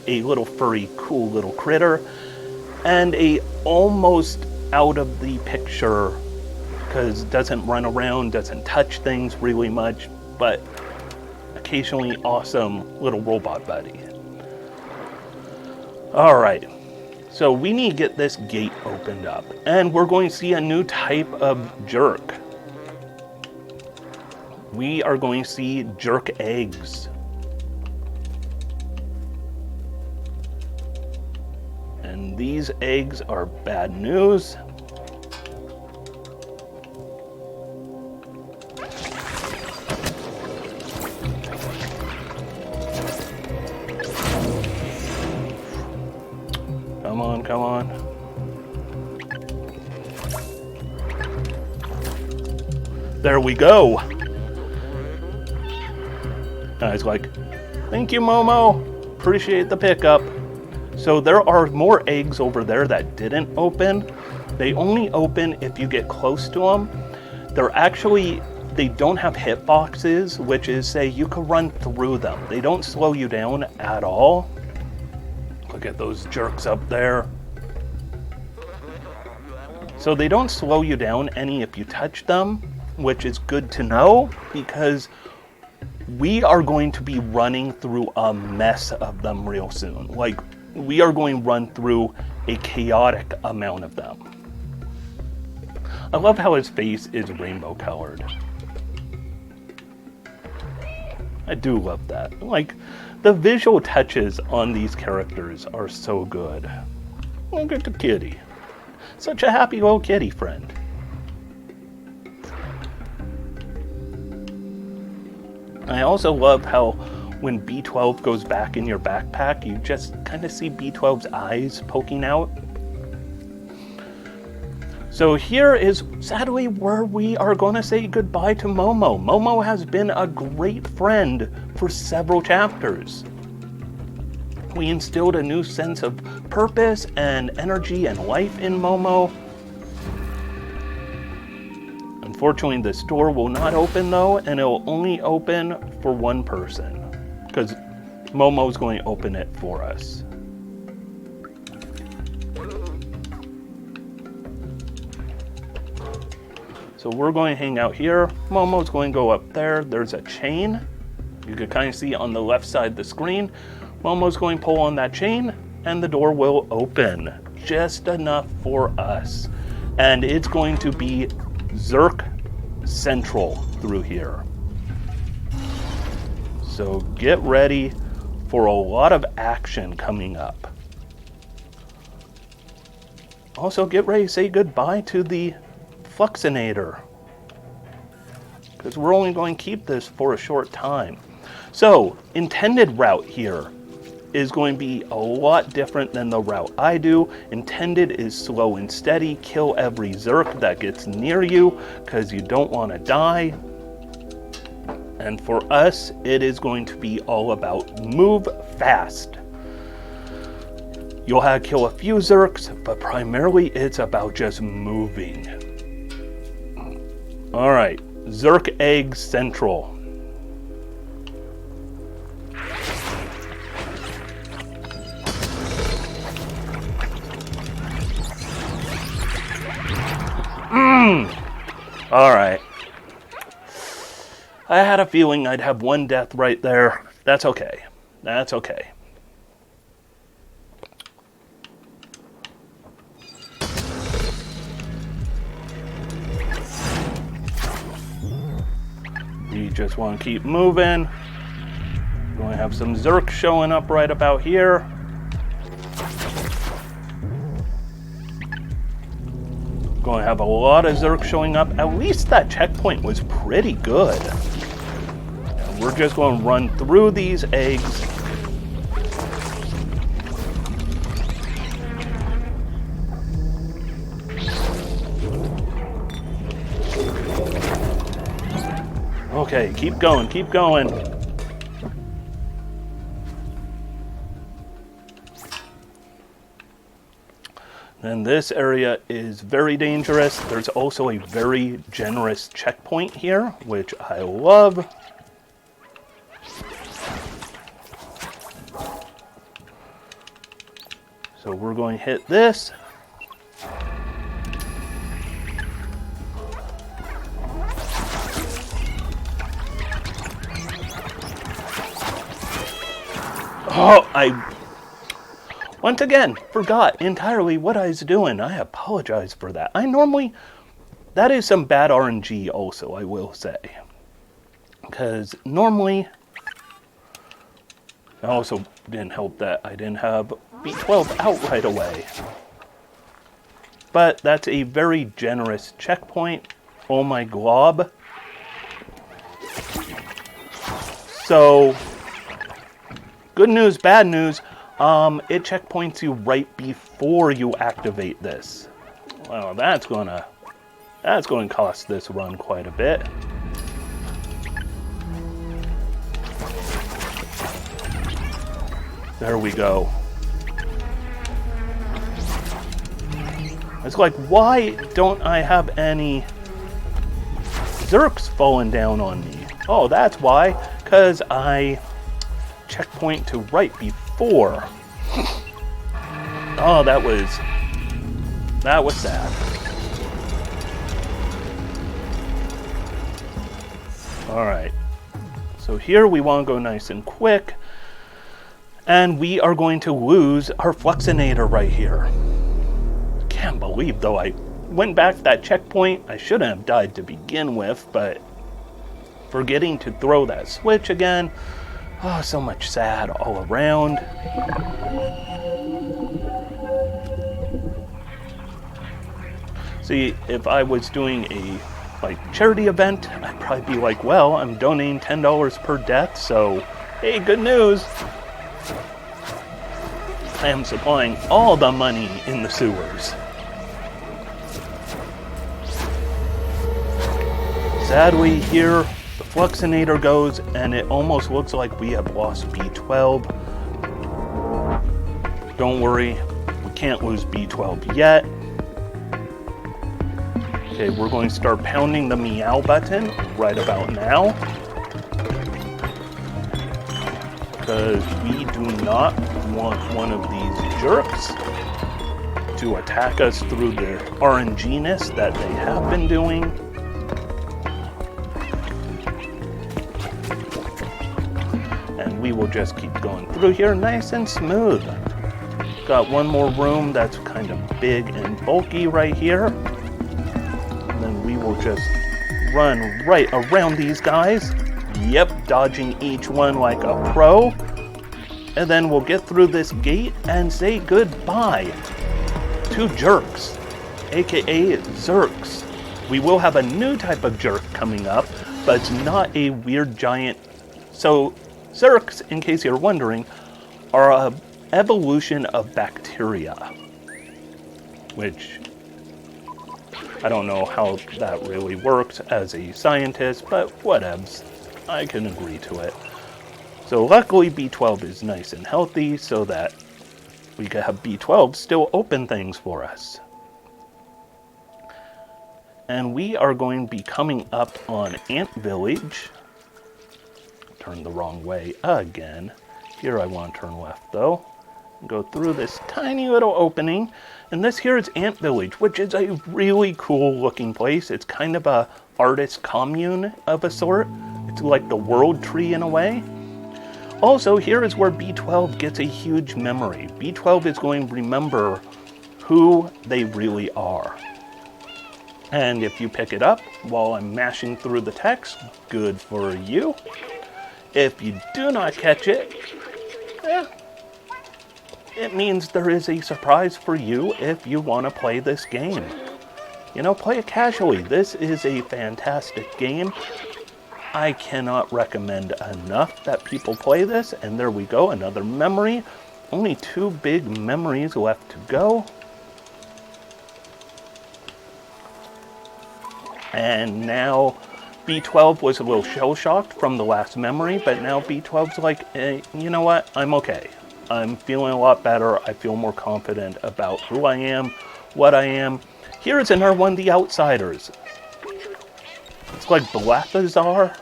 a little furry, cool little critter, and a almost out of the picture, because doesn't run around, doesn't touch things really much, but occasionally awesome little robot buddy. Alright, so we need to get this gate opened up, and we're going to see a new type of jerk. We are going to see jerk eggs. And these eggs are bad news. Come on, come on. There we go. I was like, thank you, Momo. Appreciate the pickup. So there are more eggs over there that didn't open. They only open if you get close to them. They're actually they don't have hitboxes, which is, say, you could run through them. They don't slow you down at all. Look at those jerks up there. So they don't slow you down any if you touch them, which is good to know, because we are going to be running through a mess of them real soon. Like, we are going to run through a chaotic amount of them. I love how his face is rainbow colored. I do love that. Like, the visual touches on these characters are so good. Look at the kitty. Such a happy little kitty friend. I also love how when B12 goes back in your backpack, you just kind of see B12's eyes poking out. So here is sadly where we are going to say goodbye to Momo. Momo has been a great friend for several chapters. We instilled a new sense of purpose and energy and life in Momo. Unfortunately, this door will not open though, and it will only open for one person, because Momo's going to open it for us. So we're going to hang out here. Momo's going to go up there. There's a chain. You can kind of see on the left side of the screen. Momo's going to pull on that chain, and the door will open. Just enough for us. And it's going to be Zurk Central through here. So get ready for a lot of action coming up. Also get ready to say goodbye to the Fluxinator, because we're only going to keep this for a short time. So intended route here is going to be a lot different than the route I do. Intended is slow and steady, kill every Zurk that gets near you because you don't want to die. And for us, it is going to be all about move fast. You'll have to kill a few Zurks, but primarily it's about just moving. All right, Zurk Egg Central. All right. I had a feeling I'd have one death right there. That's okay. That's okay. We just want to keep moving. We're going to have some Zurk showing up right about here. Going to have a lot of Zurk showing up. At least that checkpoint was pretty good. And we're just going to run through these eggs. Okay, keep going, keep going. And this area is very dangerous. There's also a very generous checkpoint here, which I love. So we're going to hit this. Oh, I once again forgot entirely what I was doing. I apologize for that. That is some bad RNG also, I will say. Because normally, it also didn't help that I didn't have B12 out right away. But that's a very generous checkpoint. Oh my glob. So, good news, bad news. It checkpoints you right before you activate this. Well, that's going to cost this run quite a bit. There we go. It's like, why don't I have any Zerk's fallen down on me. Oh, that's why. Because I checkpoint to right before. Oh, that was sad. Alright. So here we want to go nice and quick. And we are going to lose our Fluxinator right here. Can't believe, though, I went back to that checkpoint. I shouldn't have died to begin with, but forgetting to throw that switch again. Oh, so much sad all around. See, if I was doing a charity event, I'd probably be like, well, I'm donating $10 per death, so hey, good news. I am supplying all the money in the sewers. Sadly, here the Fluxinator goes, and it almost looks like we have lost B12. Don't worry, we can't lose B12 yet. Okay, we're going to start pounding the meow button right about now. Because we do not want one of these jerks to attack us through the RNG-ness that they have been doing. And we will just keep going through here nice and smooth. Got one more room that's kind of big and bulky right here. Then we will just run right around these guys. Yep, dodging each one like a pro. And then we'll get through this gate and say goodbye to jerks, aka Zerks. We will have a new type of jerk coming up, but it's not a weird giant. So Zerks, in case you're wondering, are an evolution of bacteria, which I don't know how that really works as a scientist, but whatevs. I can agree to it. So luckily B12 is nice and healthy so that we can have B12 still open things for us. And we are going to be coming up on Ant Village. Turn the wrong way again. Here I want to turn left though. Go through this tiny little opening. And this here is Ant Village, which is a really cool looking place. It's kind of a artist commune of a sort. It's like the world tree in a way. Also, here is where B12 gets a huge memory. B12 is going to remember who they really are. And if you pick it up while I'm mashing through the text, good for you. If you do not catch it, it means there is a surprise for you if you want to play this game. You know, play it casually. This is a fantastic game. I cannot recommend enough that people play this. And there we go, another memory. Only 2 big memories left to go. And now B12 was a little shell-shocked from the last memory, but now B12's like, you know what, I'm okay. I'm feeling a lot better. I feel more confident about who I am, what I am. Here's another one of the outsiders. It's like Balthazar.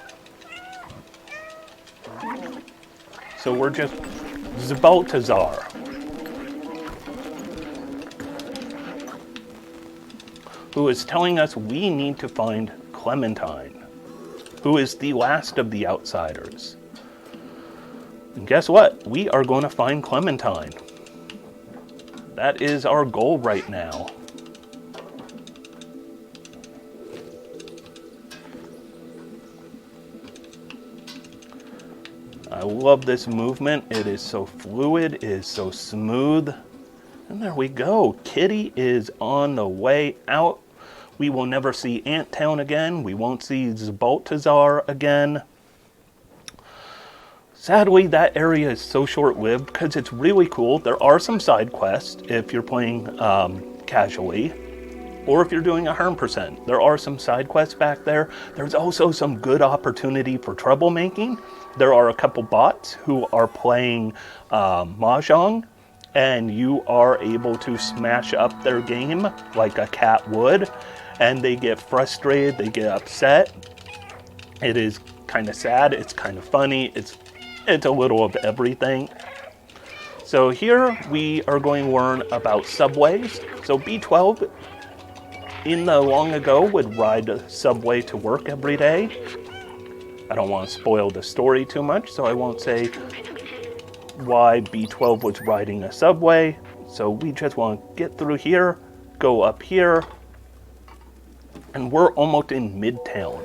So we're just Balthazar. Who is telling us we need to find Clementine, who is the last of the outsiders. And guess what? We are going to find Clementine. That is our goal right now. I love this movement. It is so fluid, it is so smooth. And there we go. Kitty is on the way out. We will never see Ant Town again. We won't see Balthazar again. Sadly, that area is so short-lived because it's really cool. There are some side quests if you're playing casually, or if you're doing 100%. There are some side quests back there. There's also some good opportunity for troublemaking. There are a couple bots who are playing Mahjong, and you are able to smash up their game like a cat would, and they get frustrated, they get upset, It is kind of sad, it's kind of funny, it's a little of everything. So here we are going to learn about subways. So B12 in the long ago would ride a subway to work every day. I don't want to spoil the story too much, so I won't say why B12 was riding a subway. So we just want to get through here, go up here, and we're almost in Midtown.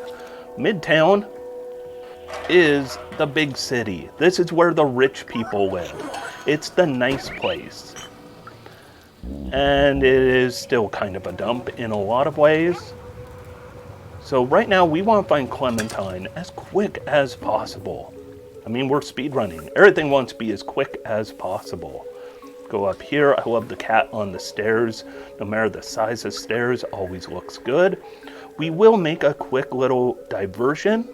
Midtown is the big city. This is where the rich people live. It's the nice place. And it is still kind of a dump in a lot of ways. So right now we want to find Clementine as quick as possible. I mean, we're speedrunning. Everything wants to be as quick as possible. Go up here. I love the cat on the stairs. No matter the size of stairs, always looks good. We will make a quick little diversion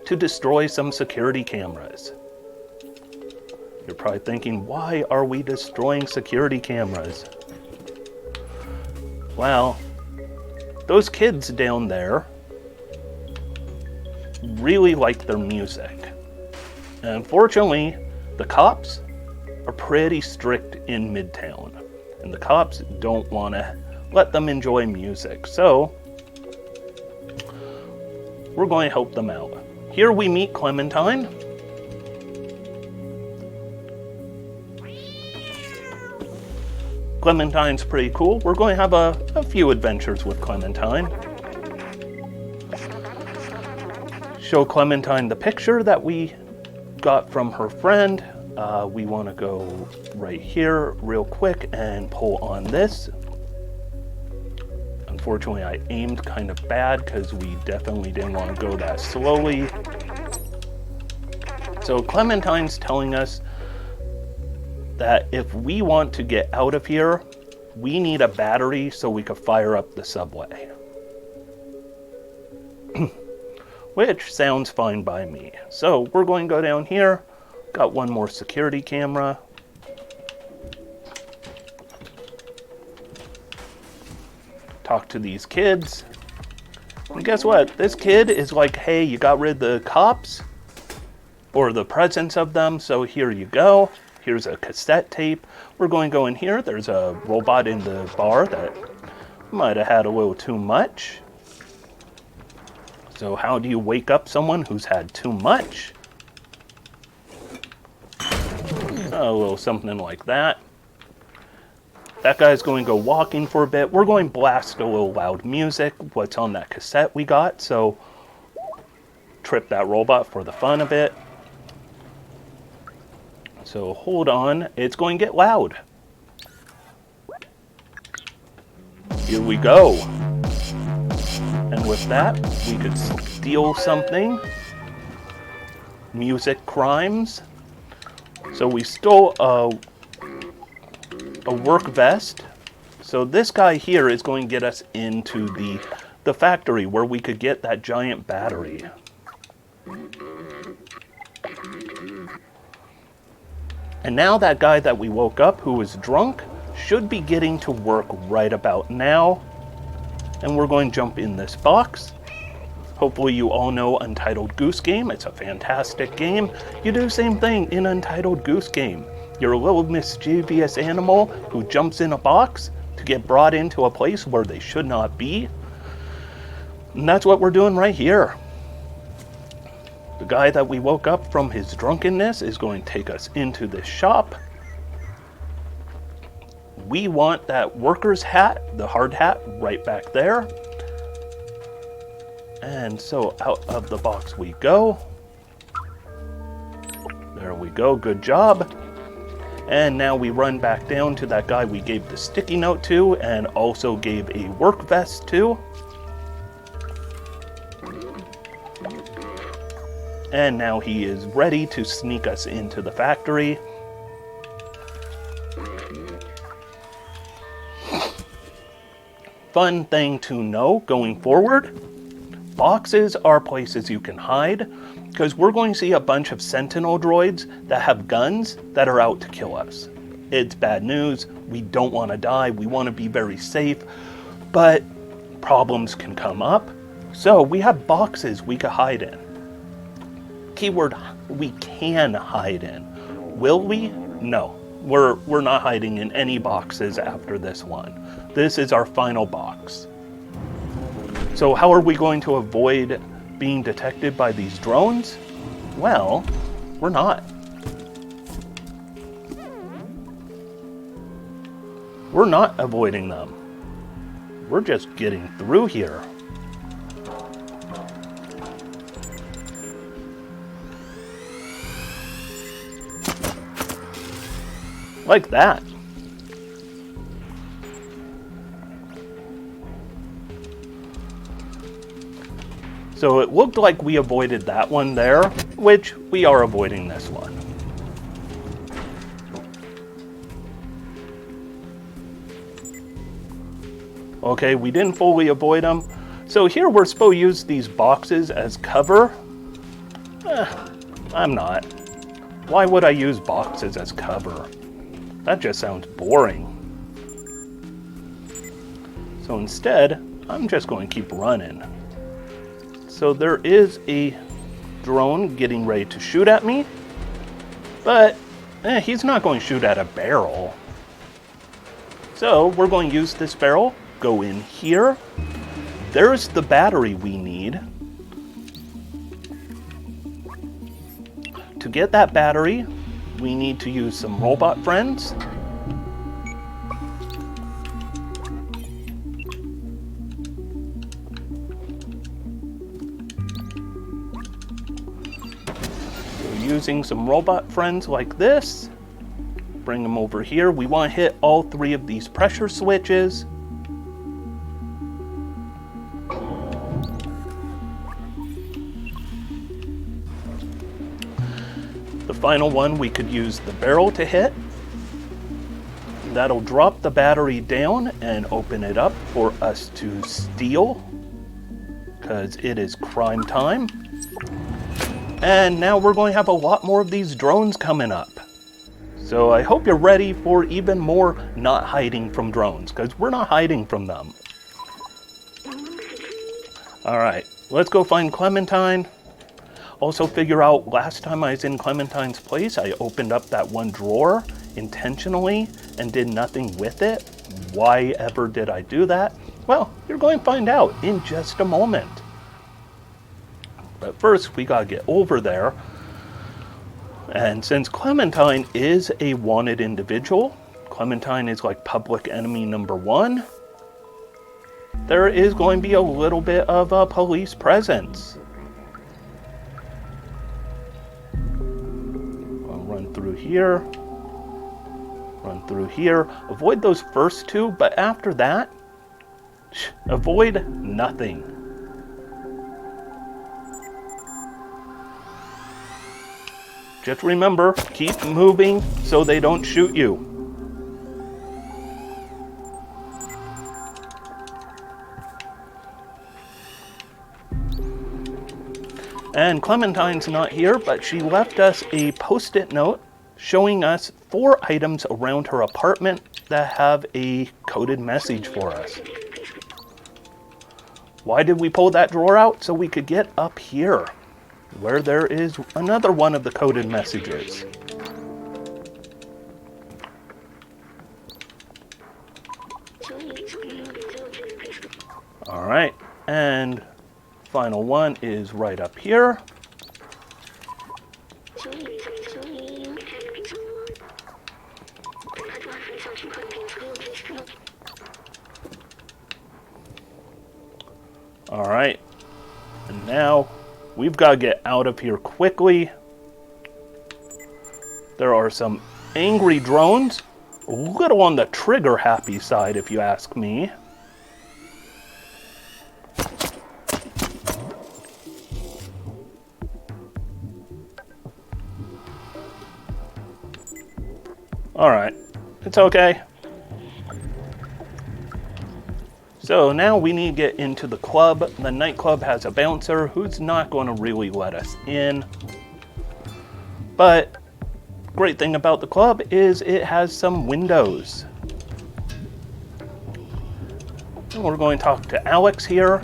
to destroy some security cameras. You're probably thinking, why are we destroying security cameras? Well, those kids down there really like their music. And unfortunately, the cops are pretty strict in Midtown. And the cops don't want to let them enjoy music. So, we're going to help them out. Here we meet Clementine. Clementine's pretty cool. We're going to have a few adventures with Clementine. Show Clementine the picture that we got from her friend. We want to go right here real quick and pull on this. Unfortunately, I aimed kind of bad because we definitely didn't want to go that slowly. So Clementine's telling us that if we want to get out of here, we need a battery so we could fire up the subway. Which sounds fine by me. So we're going to go down here. Got one more security camera. Talk to these kids. And guess what? This kid is like, hey, you got rid of the cops or the presence of them, so here you go. Here's a cassette tape. We're going to go in here. There's a robot in the bar that might have had a little too much. So how do you wake up someone who's had too much? A little something like that. That guy's going to go walking for a bit. We're going to blast a little loud music, what's on that cassette we got. So trip that robot for the fun of it. So hold on, it's going to get loud. Here we go. And with that, we could steal something. Music crimes. So we stole a work vest. So this guy here is going to get us into the factory where we could get that giant battery. And now that guy that we woke up who was drunk should be getting to work right about now. And we're going to jump in this box. Hopefully you all know Untitled Goose Game. It's a fantastic game. You do the same thing in Untitled Goose Game. You're a little mischievous animal who jumps in a box to get brought into a place where they should not be. And that's what we're doing right here. The guy that we woke up from his drunkenness is going to take us into this shop. We want that worker's hat, the hard hat, right back there. And so out of the box we go. There we go, good job. And now we run back down to that guy we gave the sticky note to and also gave a work vest to. And now he is ready to sneak us into the factory. Fun thing to know going forward, boxes are places you can hide because we're going to see a bunch of sentinel droids that have guns that are out to kill us. It's bad news. We don't want to die. We want to be very safe, but problems can come up. So we have boxes we could hide in. Keyword, we can hide in. Will we? No. We're not hiding in any boxes after this one. This is our final box. So how are we going to avoid being detected by these drones? Well, we're not. We're not avoiding them. We're just getting through here. Like that. So it looked like we avoided that one there, which we are avoiding this one. Okay, we didn't fully avoid them. So here we're supposed to use these boxes as cover. I'm not. Why would I use boxes as cover? That just sounds boring. So instead, I'm just going to keep running. So there is a drone getting ready to shoot at me, but he's not going to shoot at a barrel. So we're going to use this barrel, go in here. There's the battery we need. To get that battery, we need to use some robot friends. So using some robot friends like this, bring them over here. We want to hit all 3 of these pressure switches. The final one, we could use the barrel to hit. That'll drop the battery down and open it up for us to steal, because it is crime time. And now we're going to have a lot more of these drones coming up. So I hope you're ready for even more not hiding from drones, because we're not hiding from them. Alright, let's go find Clementine. Also figure out, last time I was in Clementine's place, I opened up that one drawer intentionally and did nothing with it. Why ever did I do that? Well, you're going to find out in just a moment. But first, we gotta get over there. And since Clementine is a wanted individual, Clementine is like public enemy number 1, there is going to be a little bit of a police presence. Through here, run through here, avoid those first 2, but after that, avoid nothing. Just remember, keep moving so they don't shoot you. And Clementine's not here, but she left us a post-it note showing us 4 items around her apartment that have a coded message for us. Why did we pull that drawer out? So we could get up here, where there is another one of the coded messages. All right, and final one is right up here. All right, and now we've got to get out of here quickly. There are some angry drones, a little on the trigger happy side if you ask me. All right, it's okay. So now we need to get into the club. The nightclub has a bouncer who's not going to really let us in. But great thing about the club is it has some windows. And we're going to talk to Alex here.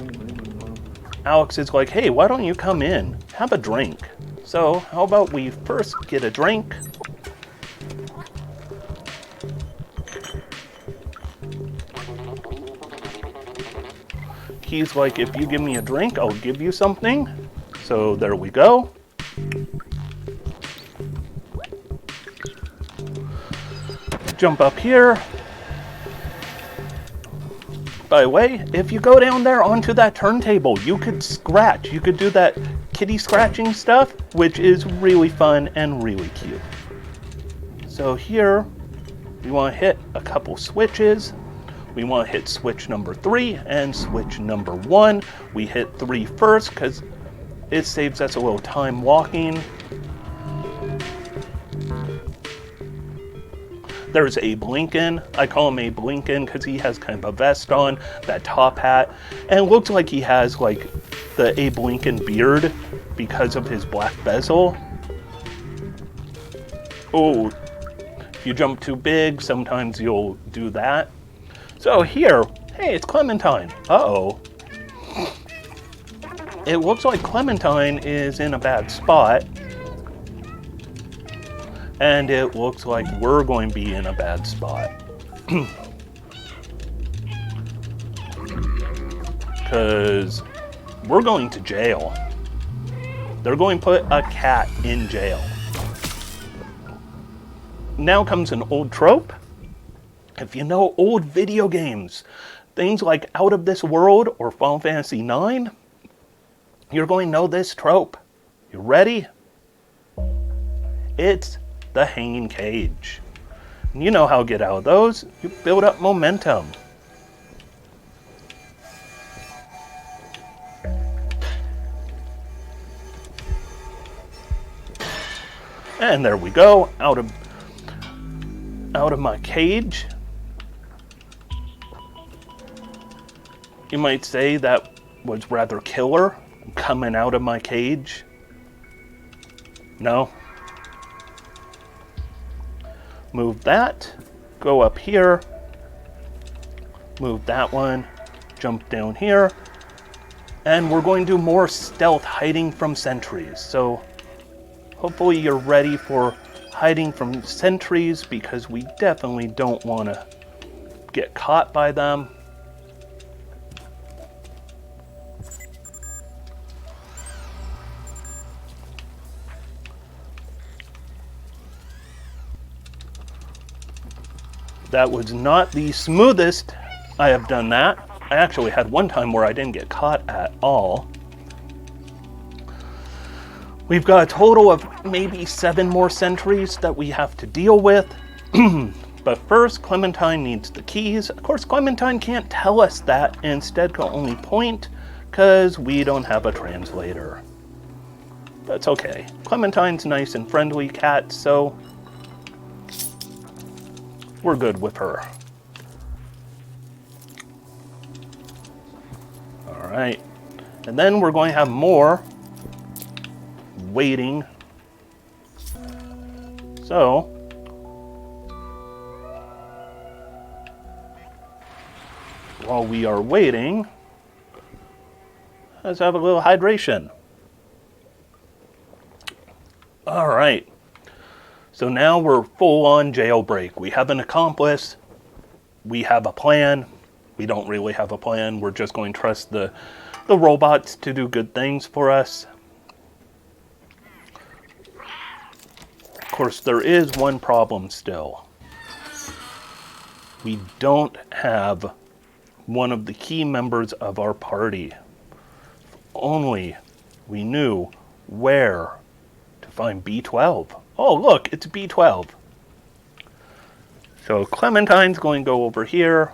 Alex is like, hey, why don't you come in? Have a drink. So how about we first get a drink? He's like, if you give me a drink, I'll give you something. So there we go. Jump up here. By the way, if you go down there onto that turntable, you could scratch. You could do that kitty scratching stuff, which is really fun and really cute. So here, we want to hit a couple switches. We want to hit switch number 3 and switch number 1. We hit 3 first because it saves us a little time walking. There's Abe Lincoln. I call him Abe Lincoln because he has kind of a vest on, that top hat, and it looks like he has like the Abe Lincoln beard because of his black bezel. Oh, if you jump too big, sometimes you'll do that. So here, hey, it's Clementine. Uh-oh. It looks like Clementine is in a bad spot. And it looks like we're going to be in a bad spot. Because we're going to jail. They're going to put a cat in jail. Now comes an old trope. If you know old video games, things like Out of This World or Final Fantasy IX, you're going to know this trope. You ready? It's the hanging cage. You know how to get out of those. You build up momentum. And there we go, out of my cage. You might say that was rather killer, coming out of my cage. No? Move that, go up here, move that one, jump down here, and we're going to do more stealth hiding from sentries. So hopefully you're ready for hiding from sentries because we definitely don't want to get caught by them. That was not the smoothest I have done that. I actually had one time where I didn't get caught at all. We've got a total of maybe 7 more sentries that we have to deal with. But first, Clementine needs the keys. Of course, Clementine can't tell us that, and instead can only point, because we don't have a translator. That's okay. Clementine's nice and friendly cat, so we're good with her. All right. And then we're going to have more waiting. So, while we are waiting, let's have a little hydration. All right. So now we're full on jailbreak. We have an accomplice. We have a plan. We don't really have a plan. We're just going to trust the robots to do good things for us. Of course, there is one problem still. We don't have one of the key members of our party. If only we knew where to find B12. Oh, look, it's B12. So Clementine's going to go over here.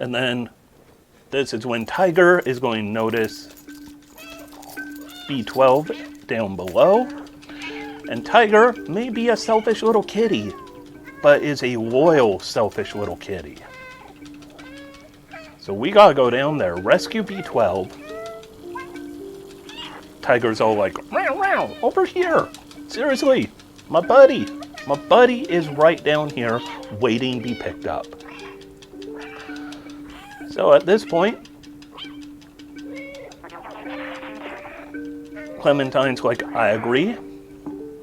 And then this is when Tiger is going to notice B12 down below. And Tiger may be a selfish little kitty, but is a loyal, selfish little kitty. So we gotta go down there, rescue B12. Tiger's all like, "Meow, meow, over here. Seriously, my buddy, My buddy is right down here waiting to be picked up. So at this point, Clementine's like, I agree.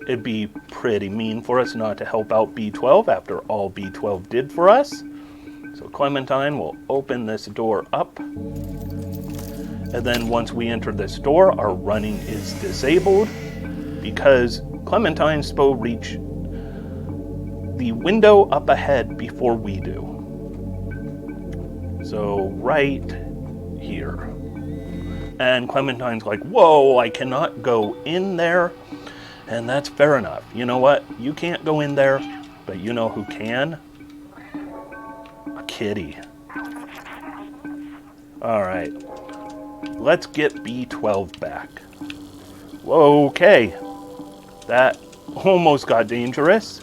It'd be pretty mean for us not to help out B12 after all B12 did for us. So Clementine will open this door up. And then once we enter this door, our running is disabled because Clementine's supposed to reach the window up ahead before we do. So right here. And Clementine's like, whoa, I cannot go in there. And that's fair enough. You know what? You can't go in there, but you know who can? A kitty. All right. Let's get B12 back. Okay. That almost got dangerous.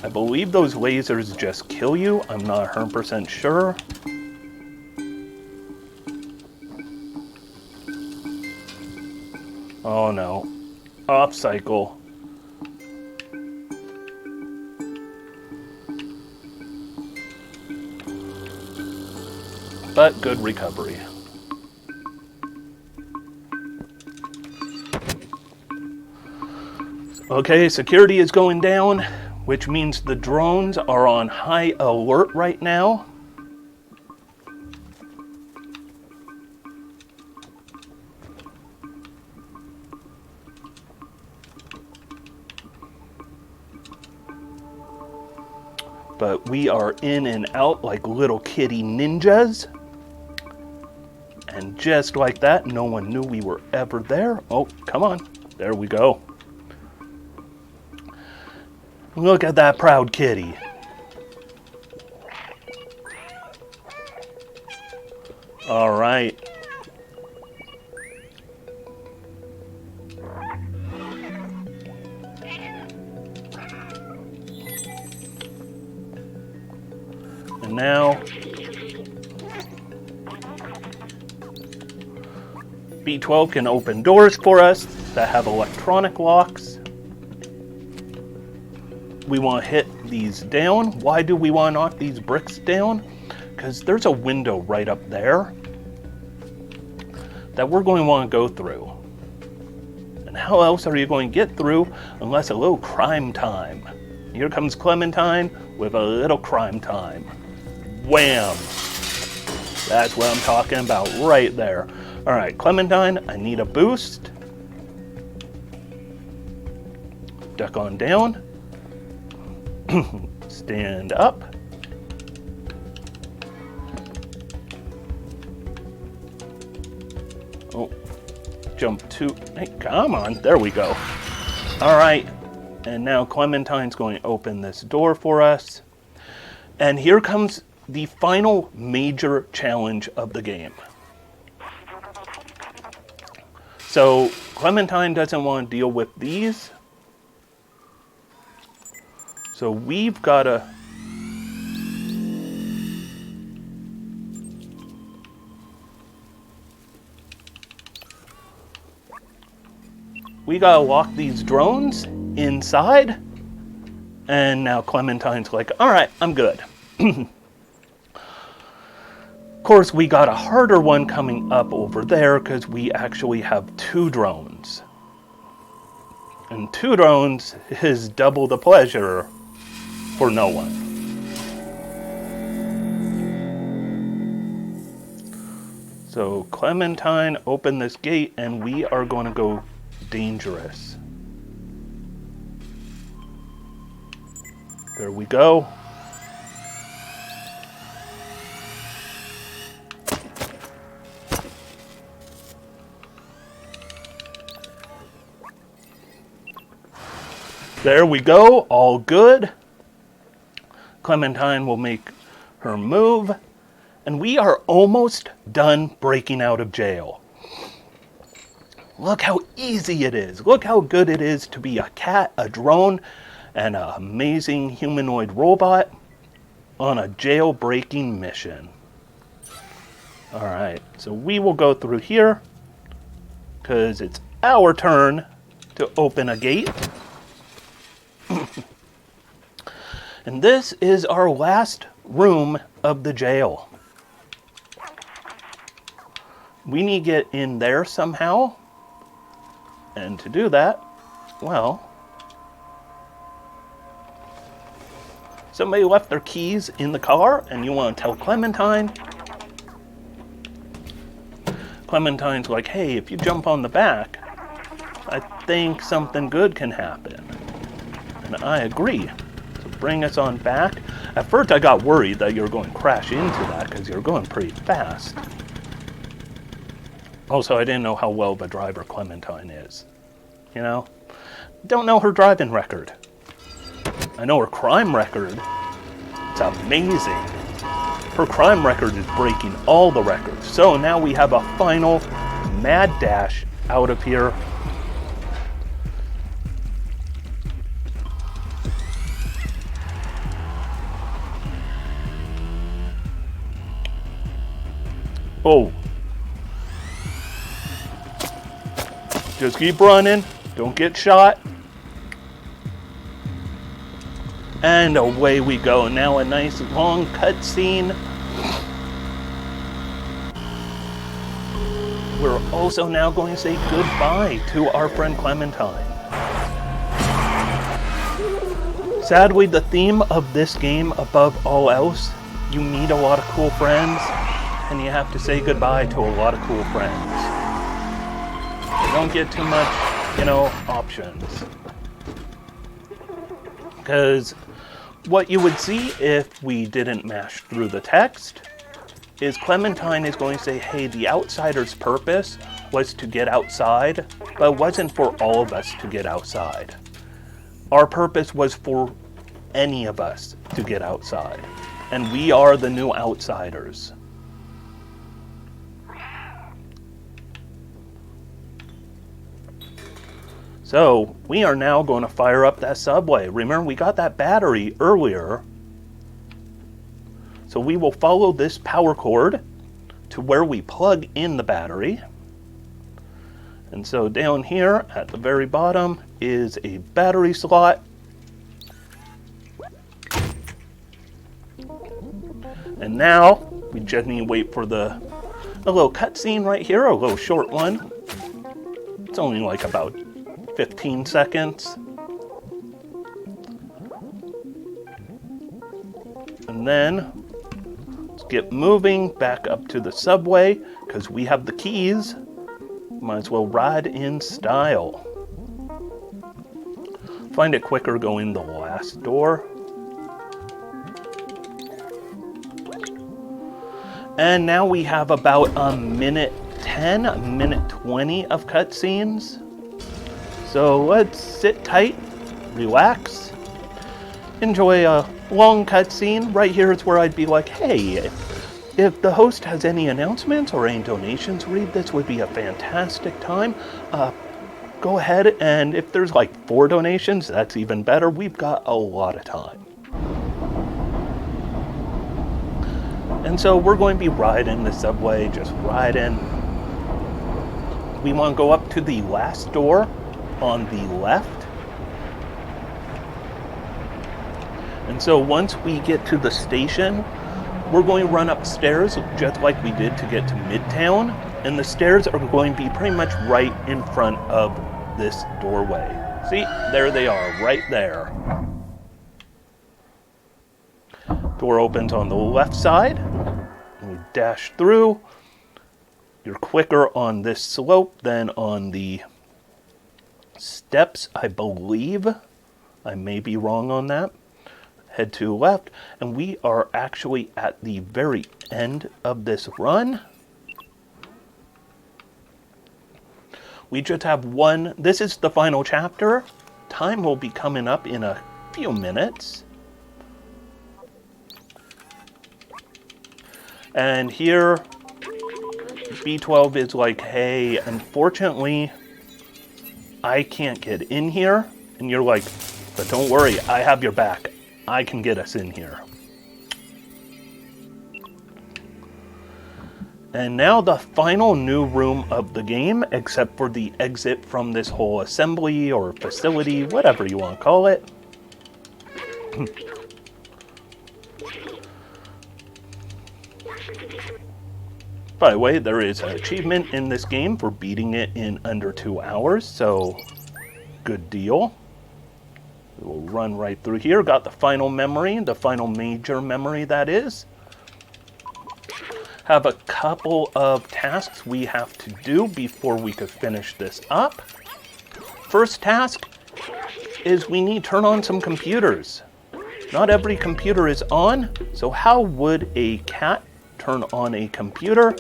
I believe those lasers just kill you. I'm not 100% sure. Oh no. Off cycle. But good recovery. Okay, security is going down, which means the drones are on high alert right now. But we are in and out like little kitty ninjas. And just like that, no one knew we were ever there. Oh, come on. There we go. Look at that proud kitty. All right. And now, B12 can open doors for us that have electronic locks. We want to hit these down. Why do we want to knock these bricks down? Because there's a window right up there that we're going to want to go through. And how else are you going to get through unless a little crime time? Here comes Clementine with a little crime time. Wham! That's what I'm talking about right there. All right, Clementine, I need a boost. Duck on down. Stand up. Oh, jump to, hey, come on, there we go. All right, and now Clementine's going to open this door for us. And here comes the final major challenge of the game. So Clementine doesn't want to deal with these. So we've got to lock these drones inside. And now Clementine's like, all right, I'm good. Of course, we got a harder one coming up over there because we actually have 2 drones. And 2 drones is double the pleasure for no one. So Clementine, open this gate and we are going to go dangerous. There we go. There we go, all good. Clementine will make her move, and we are almost done breaking out of jail. Look how easy it is. Look how good it is to be a cat, a drone, and an amazing humanoid robot on a jailbreaking mission. All right, so we will go through here because it's our turn to open a gate. And this is our last room of the jail. We need to get in there somehow. And to do that, well, somebody left their keys in the car and you want to tell Clementine. Clementine's like, hey, if you jump on the back, I think something good can happen. And I agree. So bring us on back. At first I got worried that you were going to crash into that because you're going pretty fast. Also, I didn't know how well of a driver Clementine is. You know? Don't know her driving record. I know her crime record. It's amazing. Her crime record is breaking all the records. So now we have a final mad dash out of here. Oh. Just keep running. Don't get shot. And away we go. Now a nice long cutscene. We're also now going to say goodbye to our friend Clementine. Sadly, the theme of this game, above all else, you meet a lot of cool friends, and you have to say goodbye to a lot of cool friends. You don't get too much, options. Because what you would see if we didn't mash through the text is Clementine is going to say, hey, the outsider's purpose was to get outside, but it wasn't for all of us to get outside. Our purpose was for any of us to get outside. And we are the new outsiders. So, we are now going to fire up that subway. Remember, we got that battery earlier. So we will follow this power cord to where we plug in the battery. And so down here at the very bottom is a battery slot. And now we just need to wait for a little cutscene right here, a little short one. It's only like about 15 seconds. And then let's get moving back up to the subway because we have the keys. Might as well ride in style. Find it quicker going the last door. And now we have about a minute 10, a minute 20 of cutscenes. So let's sit tight, relax, enjoy a long cutscene. Right here is where I'd be like, hey, if the host has any announcements or any donations, read this would be a fantastic time. Go ahead, and if there's like 4 donations, that's even better. We've got a lot of time. And so we're going to be riding the subway, just riding. We want to go up to the last door on the left. And so once we get to the station, we're going to run upstairs just like we did to get to Midtown. And the stairs are going to be pretty much right in front of this doorway. See, there they are, right there. Door opens on the left side. And we dash through. You're quicker on this slope than on the steps, I believe. I may be wrong on that. Head to left, and we are actually at the very end of this run. We just have one. This is the final chapter. Time will be coming up in a few minutes. And here, B12 is like, hey, unfortunately, I can't get in here. And you're like, but don't worry, I have your back. I can get us in here. And now the final new room of the game, except for the exit from this whole assembly or facility, whatever you want to call it. By the way, there is an achievement in this game for beating it in under 2 hours, so good deal. We'll run right through here. Got the final memory, the final major memory that is. Have a couple of tasks we have to do before we could finish this up. First task is we need to turn on some computers. Not every computer is on, so how would a cat turn on a computer?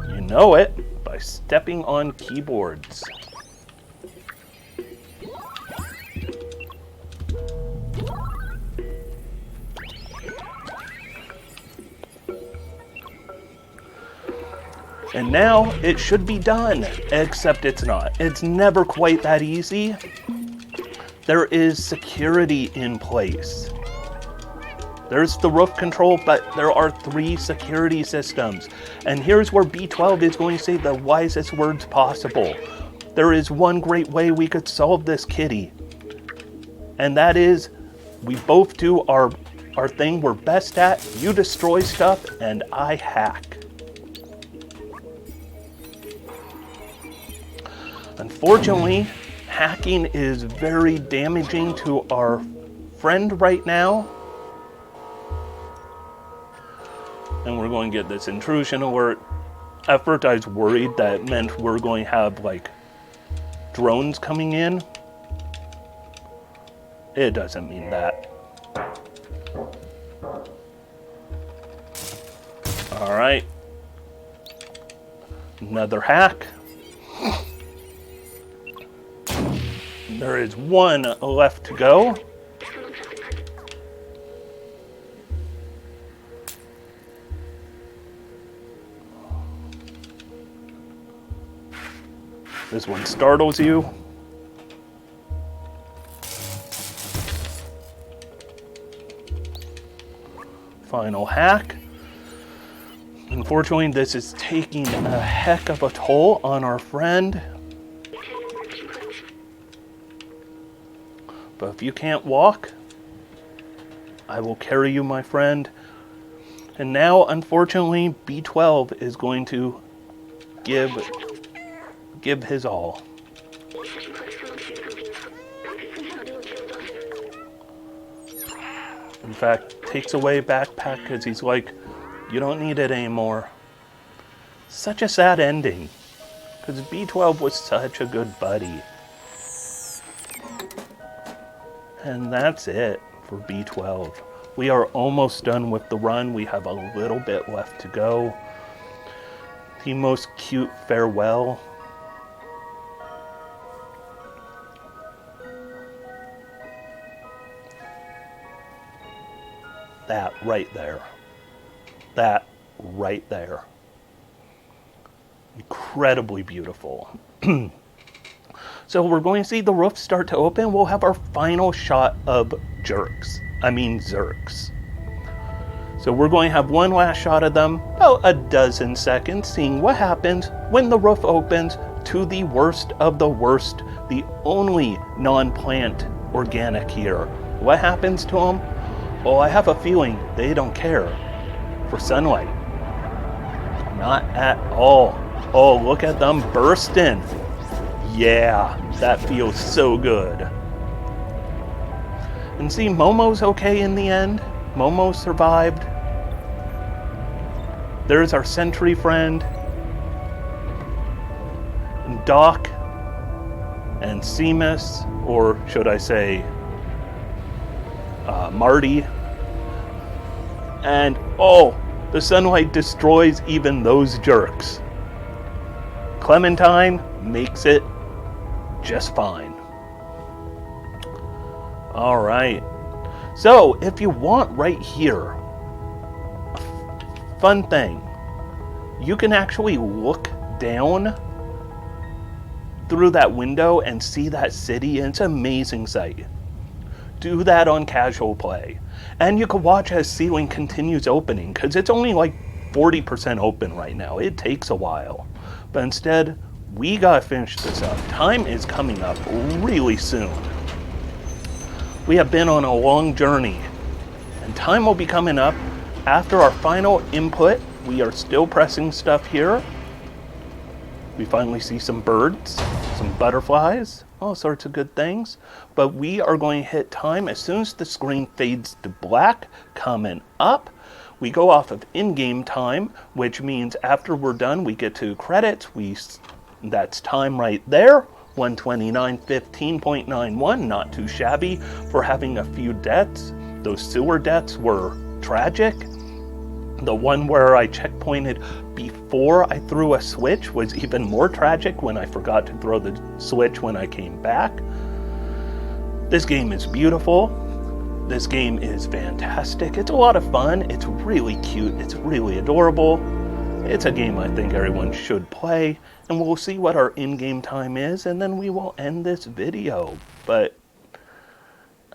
You know it, by stepping on keyboards. And now it should be done, except it's not. It's never quite that easy. There is security in place. There's the roof control, but there are 3 security systems. And here's where B12 is going to say the wisest words possible. There is one great way we could solve this kitty. And that is, we both do our thing we're best at. You destroy stuff, and I hack. Unfortunately, hacking is very damaging to our friend right now. And we're going to get this intrusion alert. At first I was worried that meant we're going to have like drones coming in. It doesn't mean that. All right. Another hack. There is one left to go. This one startles you. Final hack. Unfortunately, this is taking a heck of a toll on our friend. But if you can't walk, I will carry you, my friend. And now, unfortunately, B12 is going to give his all. In fact, takes away backpack because he's like, you don't need it anymore. Such a sad ending, because B12 was such a good buddy. And that's it for B12. We are almost done with the run. We have a little bit left to go. The most cute farewell. That right there. That right there. Incredibly beautiful. So we're going to see the roof start to open. We'll have our final shot of Zurks. So we're going to have one last shot of them, about a dozen seconds, seeing what happens when the roof opens to the worst of the worst, the only non-plant organic here. What happens to them? Oh, I have a feeling they don't care for sunlight. Not at all. Oh, look at them bursting. Yeah, that feels so good. And see, Momo's okay in the end. Momo survived. There's our sentry friend. And Doc. And Seamus, or should I say, Marty. And, oh, the sunlight destroys even those jerks. Clementine makes it just fine. All right. So, if you want right here, fun thing, you can actually look down through that window and see that city, and it's an amazing sight. Do that on casual play. And you can watch as ceiling continues opening, because it's only like 40% open right now. It takes a while. But instead, we gotta finish this up. Time is coming up really soon. We have been on a long journey, And time will be coming up after our final input. We are still pressing stuff here. We finally see some birds, some butterflies, all sorts of good things. But we are going to hit time as soon as the screen fades to black, coming up. We go off of in-game time, which means after we're done, we get to credits. That's time right there. 129:15.91, not too shabby for having a few deaths. Those sewer deaths were tragic. The one where I checkpointed before I threw a switch was even more tragic when I forgot to throw the switch when I came back. This game is beautiful. This game is fantastic. It's a lot of fun. It's really cute. It's really adorable. It's a game I think everyone should play, and we'll see what our in-game time is, and then we will end this video. But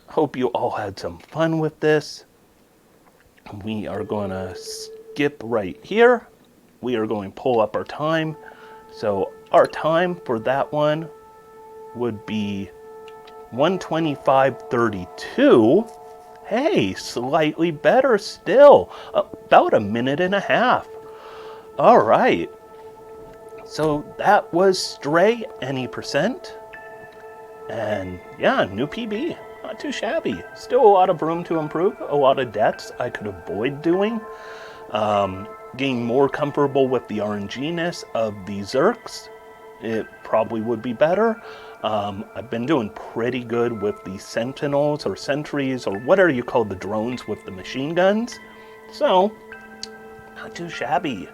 hope you all had some fun with this. We are going to skip right here. We are going to pull up our time. So our time for that one would be 125:32. Hey, slightly better still. About a minute and a half. All right. So that was Stray Any Percent. And yeah, new PB. Not too shabby. Still a lot of room to improve. A lot of deaths I could avoid doing. Getting more comfortable with the RNG-ness of the Zerks. It probably would be better. I've been doing pretty good with the Sentinels or Sentries or whatever you call the drones with the machine guns. So, not too shabby.